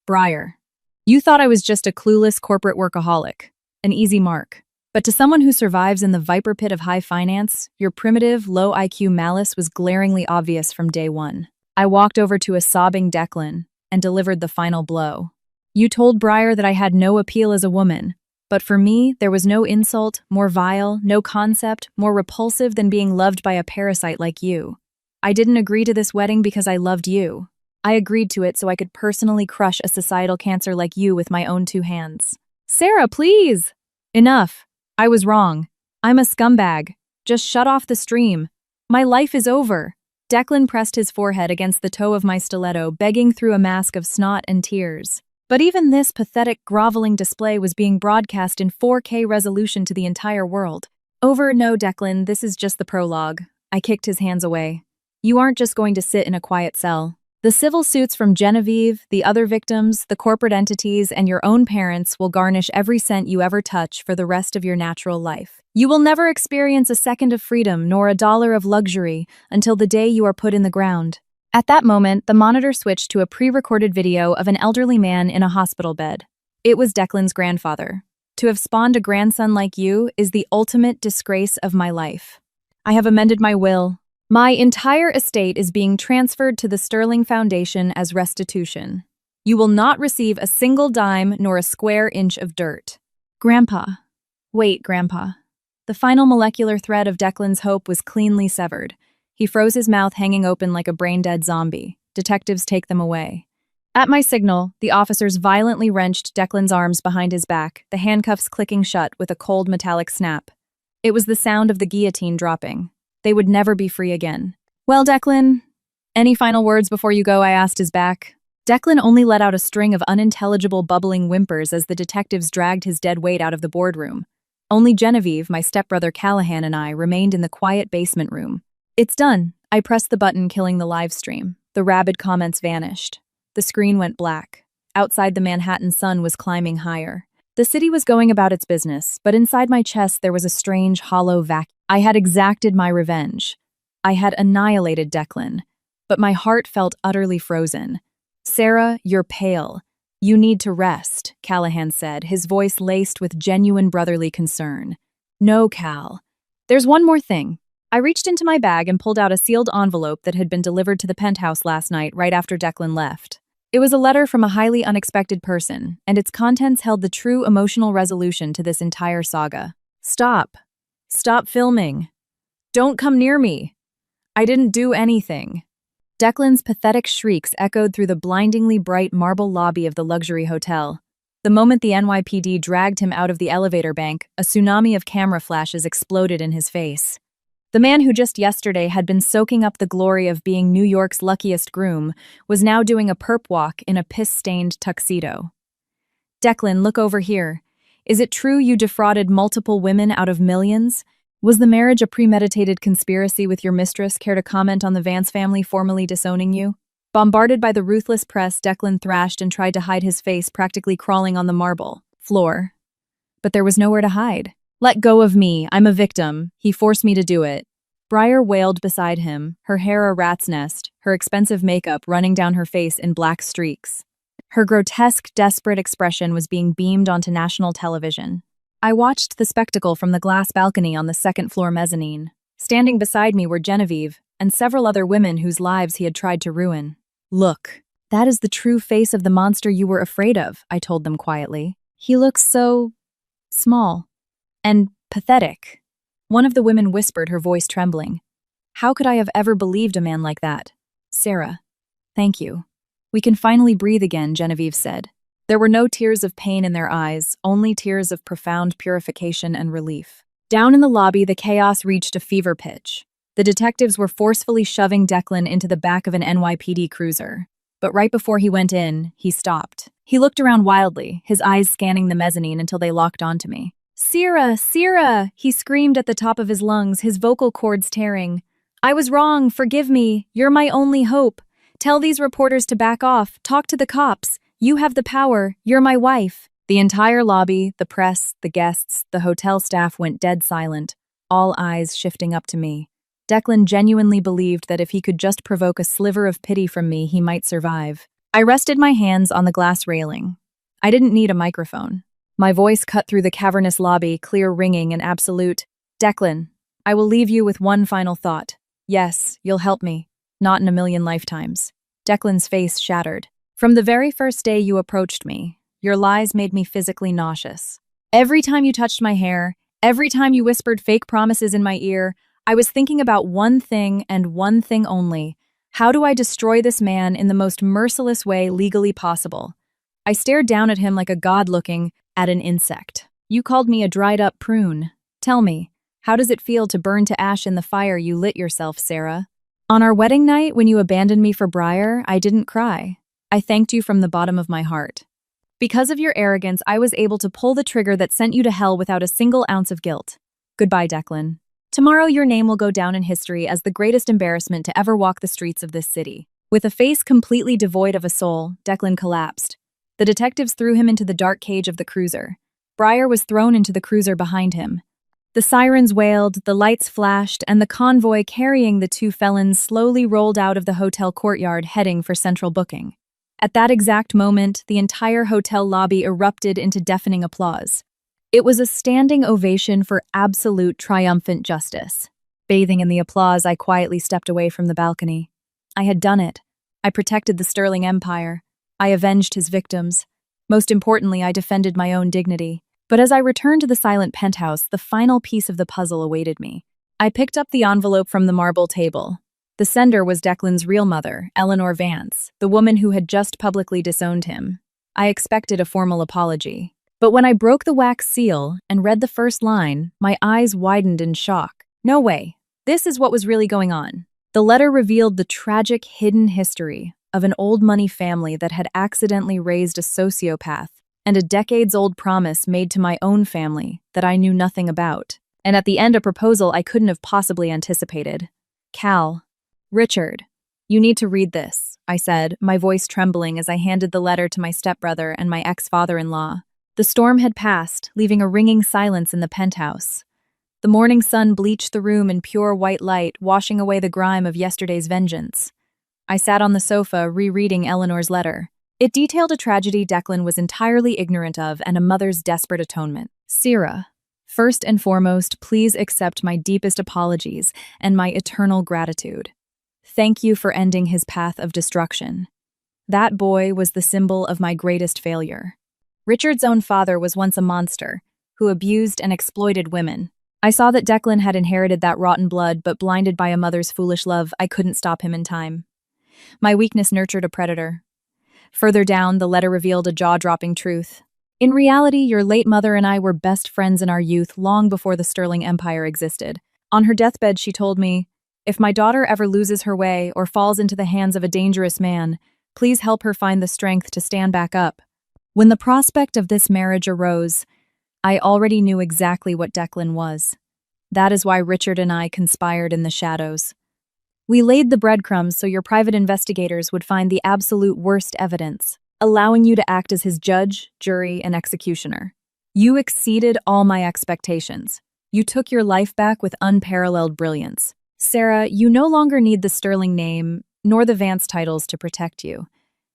Briar. You thought I was just a clueless corporate workaholic. An easy mark. But to someone who survives in the viper pit of high finance, your primitive, low IQ malice was glaringly obvious from day one. I walked over to a sobbing Declan and delivered the final blow. You told Briar that I had no appeal as a woman, but for me, there was no insult more vile, no concept more repulsive than being loved by a parasite like you. I didn't agree to this wedding because I loved you. I agreed to it so I could personally crush a societal cancer like you with my own 2 hands. Sarah, please! Enough. I was wrong. I'm a scumbag. Just shut off the stream. My life is over. Declan pressed his forehead against the toe of my stiletto, begging through a mask of snot and tears. But even this pathetic, groveling display was being broadcast in 4K resolution to the entire world. Over, no, Declan, this is just the prologue. I kicked his hands away. You aren't just going to sit in a quiet cell. The civil suits from Genevieve, the other victims, the corporate entities, and your own parents will garnish every cent you ever touch for the rest of your natural life. You will never experience a second of freedom nor a dollar of luxury until the day you are put in the ground. At that moment, the monitor switched to a pre-recorded video of an elderly man in a hospital bed. It was Declan's grandfather. To have spawned a grandson like you is the ultimate disgrace of my life. I have amended my will. My entire estate is being transferred to the Sterling Foundation as restitution. You will not receive a single dime nor a square inch of dirt. Grandpa. Wait, Grandpa. The final molecular thread of Declan's hope was cleanly severed. He froze his mouth hanging open like a brain-dead zombie. Detectives, take them away. At my signal, the officers violently wrenched Declan's arms behind his back, the handcuffs clicking shut with a cold metallic snap. It was the sound of the guillotine dropping. They would never be free again. Well, Declan, any final words before you go? I asked his back. Declan only let out a string of unintelligible bubbling whimpers as the detectives dragged his dead weight out of the boardroom. Only Genevieve, my stepbrother Callahan, and I remained in the quiet basement room. It's done. I pressed the button, killing the live stream. The rabid comments vanished. The screen went black. Outside, the Manhattan sun was climbing higher. The city was going about its business, but inside my chest there was a strange, hollow vacuum. I had exacted my revenge. I had annihilated Declan, but my heart felt utterly frozen. Sarah, you're pale. You need to rest, Callahan said, his voice laced with genuine brotherly concern. No, Cal. There's one more thing. I reached into my bag and pulled out a sealed envelope that had been delivered to the penthouse last night right after Declan left. It was a letter from a highly unexpected person, and its contents held the true emotional resolution to this entire saga. Stop. Stop filming. Don't come near me. I didn't do anything. Declan's pathetic shrieks echoed through the blindingly bright marble lobby of the luxury hotel. The moment the NYPD dragged him out of the elevator bank, a tsunami of camera flashes exploded in his face. The man who just yesterday had been soaking up the glory of being New York's luckiest groom was now doing a perp walk in a piss-stained tuxedo. Declan, look over here. Is it true you defrauded multiple women out of millions? Was the marriage a premeditated conspiracy with your mistress? Care to comment on the Vance family formally disowning you? Bombarded by the ruthless press, Declan thrashed and tried to hide his face, practically crawling on the marble floor. But there was nowhere to hide. Let go of me. I'm a victim. He forced me to do it. Briar wailed beside him, her hair a rat's nest, her expensive makeup running down her face in black streaks. Her grotesque, desperate expression was being beamed onto national television. I watched the spectacle from the glass balcony on the second-floor mezzanine. Standing beside me were Genevieve and several other women whose lives he had tried to ruin. Look, that is the true face of the monster you were afraid of, I told them quietly. He looks so small and pathetic. One of the women whispered, her voice trembling. How could I have ever believed a man like that? Sarah, thank you. We can finally breathe again, Genevieve said. There were no tears of pain in their eyes, only tears of profound purification and relief. Down in the lobby, the chaos reached a fever pitch. The detectives were forcefully shoving Declan into the back of an NYPD cruiser. But right before he went in, he stopped. He looked around wildly, his eyes scanning the mezzanine until they locked onto me. Sarah, Sarah, he screamed at the top of his lungs, his vocal cords tearing. I was wrong, forgive me, you're my only hope. Tell these reporters to back off, talk to the cops. You have the power, you're my wife. The entire lobby, the press, the guests, the hotel staff went dead silent, all eyes shifting up to me. Declan genuinely believed that if he could just provoke a sliver of pity from me, he might survive. I rested my hands on the glass railing. I didn't need a microphone. My voice cut through the cavernous lobby, clear, ringing, and absolute. Declan, I will leave you with one final thought. Yes, you'll help me. Not in a million lifetimes. Declan's face shattered. From the very first day you approached me, your lies made me physically nauseous. Every time you touched my hair, every time you whispered fake promises in my ear, I was thinking about one thing and one thing only. How do I destroy this man in the most merciless way legally possible? I stared down at him like a god looking at an insect. You called me a dried-up prune. Tell me, how does it feel to burn to ash in the fire you lit yourself, Sarah? On our wedding night, when you abandoned me for Briar, I didn't cry. I thanked you from the bottom of my heart. Because of your arrogance, I was able to pull the trigger that sent you to hell without a single ounce of guilt. Goodbye, Declan. Tomorrow your name will go down in history as the greatest embarrassment to ever walk the streets of this city. With a face completely devoid of a soul, Declan collapsed. The detectives threw him into the dark cage of the cruiser. Briar was thrown into the cruiser behind him. The sirens wailed, the lights flashed, and the convoy carrying the two felons slowly rolled out of the hotel courtyard heading for central booking. At that exact moment, the entire hotel lobby erupted into deafening applause. It was a standing ovation for absolute triumphant justice. Bathing in the applause, I quietly stepped away from the balcony. I had done it. I protected the Sterling Empire. I avenged his victims. Most importantly, I defended my own dignity. But as I returned to the silent penthouse, the final piece of the puzzle awaited me. I picked up the envelope from the marble table. The sender was Declan's real mother, Eleanor Vance, the woman who had just publicly disowned him. I expected a formal apology. But when I broke the wax seal and read the first line, my eyes widened in shock. No way. This is what was really going on. The letter revealed the tragic hidden history of an old money family that had accidentally raised a sociopath, and a decades-old promise made to my own family that I knew nothing about. And at the end, a proposal I couldn't have possibly anticipated. Cal. Richard. You need to read this, I said, my voice trembling as I handed the letter to my stepbrother and my ex-father-in-law. The storm had passed, leaving a ringing silence in the penthouse. The morning sun bleached the room in pure white light, washing away the grime of yesterday's vengeance. I sat on the sofa, rereading Eleanor's letter. It detailed a tragedy Declan was entirely ignorant of and a mother's desperate atonement. Sarah, first and foremost, please accept my deepest apologies and my eternal gratitude. Thank you for ending his path of destruction. That boy was the symbol of my greatest failure. Richard's own father was once a monster who abused and exploited women. I saw that Declan had inherited that rotten blood, but blinded by a mother's foolish love, I couldn't stop him in time. My weakness nurtured a predator. Further down, the letter revealed a jaw-dropping truth. In reality, your late mother and I were best friends in our youth long before the Sterling Empire existed. On her deathbed, she told me, if my daughter ever loses her way or falls into the hands of a dangerous man, please help her find the strength to stand back up. When the prospect of this marriage arose, I already knew exactly what Declan was. That is why Richard and I conspired in the shadows. We laid the breadcrumbs so your private investigators would find the absolute worst evidence, allowing you to act as his judge, jury, and executioner. You exceeded all my expectations. You took your life back with unparalleled brilliance. Sarah, you no longer need the Sterling name, nor the Vance titles to protect you.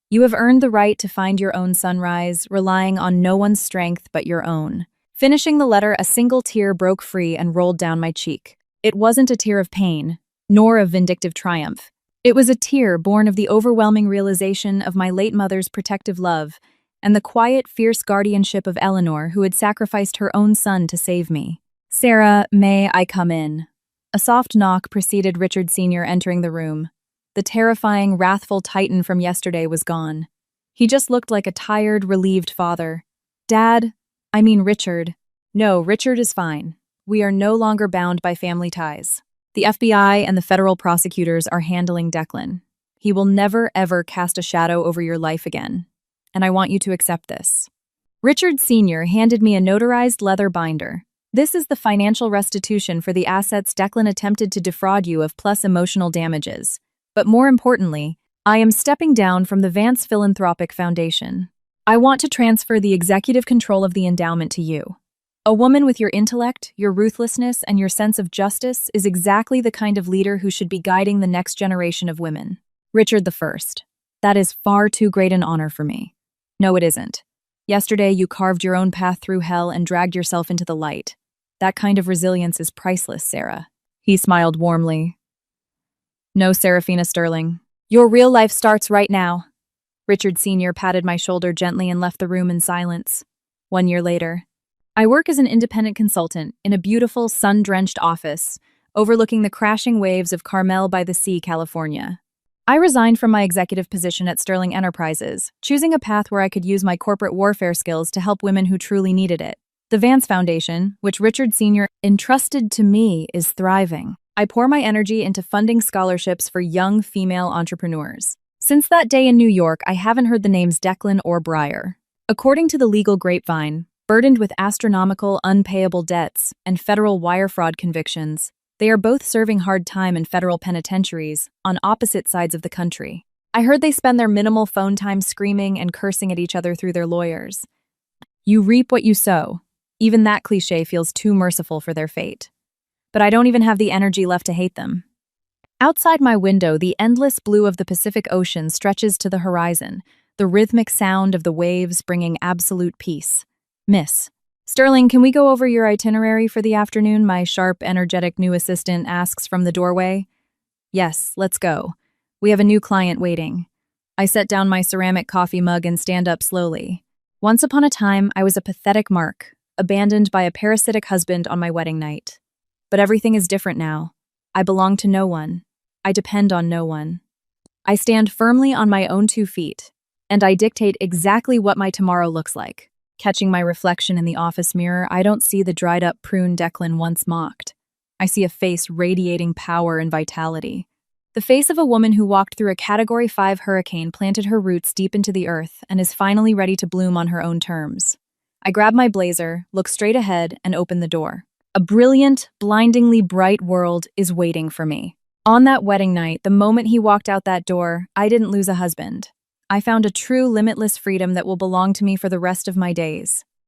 You have earned the right to find your own sunrise, relying on no one's strength but your own. Finishing the letter, a single tear broke free and rolled down my cheek. It wasn't a tear of pain, nor of vindictive triumph. It was a tear born of the overwhelming realization of my late mother's protective love and the quiet, fierce guardianship of Eleanor, who had sacrificed her own son to save me. Sarah, may I come in? A soft knock preceded Richard Sr. entering the room. The terrifying, wrathful titan from yesterday was gone. He just looked like a tired, relieved father. Richard. No, Richard is fine. We are no longer bound by family ties. The FBI and the federal prosecutors are handling Declan. He will never, ever cast a shadow over your life again. And I want you to accept this. Richard Sr. handed me a notarized leather binder. This is the financial restitution for the assets Declan attempted to defraud you of, plus emotional damages. But more importantly, I am stepping down from the Vance Philanthropic Foundation. I want to transfer the executive control of the endowment to you. A woman with your intellect, your ruthlessness, and your sense of justice is exactly the kind of leader who should be guiding the next generation of women. Richard I. That is far too great an honor for me. No, it isn't. Yesterday, you carved your own path through hell and dragged yourself into the light. That kind of resilience is priceless, Sarah. He smiled warmly. No, Seraphina Sterling. Your real life starts right now. Richard Sr. patted my shoulder gently and left the room in silence. 1 year later. I work as an independent consultant in a beautiful, sun-drenched office overlooking the crashing waves of Carmel by the Sea, California. I resigned from my executive position at Sterling Enterprises, choosing a path where I could use my corporate warfare skills to help women who truly needed it. The Vance Foundation, which Richard Sr. entrusted to me, is thriving. I pour my energy into funding scholarships for young female entrepreneurs. Since that day in New York, I haven't heard the names Declan or Breyer. According to the legal grapevine, burdened with astronomical, unpayable debts and federal wire fraud convictions, they are both serving hard time in federal penitentiaries on opposite sides of the country. I heard they spend their minimal phone time screaming and cursing at each other through their lawyers. You reap what you sow. Even that cliché feels too merciful for their fate. But I don't even have the energy left to hate them. Outside my window, the endless blue of the Pacific Ocean stretches to the horizon, the rhythmic sound of the waves bringing absolute peace. Miss Sterling, can we go over your itinerary for the afternoon? My sharp, energetic new assistant asks from the doorway. Yes, let's go. We have a new client waiting. I set down my ceramic coffee mug and stand up slowly. Once upon a time, I was a pathetic mark, abandoned by a parasitic husband on my wedding night. But everything is different now. I belong to no one. I depend on no one. I stand firmly on my own 2 feet, and I dictate exactly what my tomorrow looks like. Catching my reflection in the office mirror, I don't see the dried-up prune Declan once mocked. I see a face radiating power and vitality. The face of a woman who walked through a Category 5 hurricane, planted her roots deep into the earth, and is finally ready to bloom on her own terms. I grab my blazer, look straight ahead, and open the door. A brilliant, blindingly bright world is waiting for me. On that wedding night, the moment he walked out that door, I didn't lose a husband. I found a true, limitless freedom that will belong to me for the rest of my days.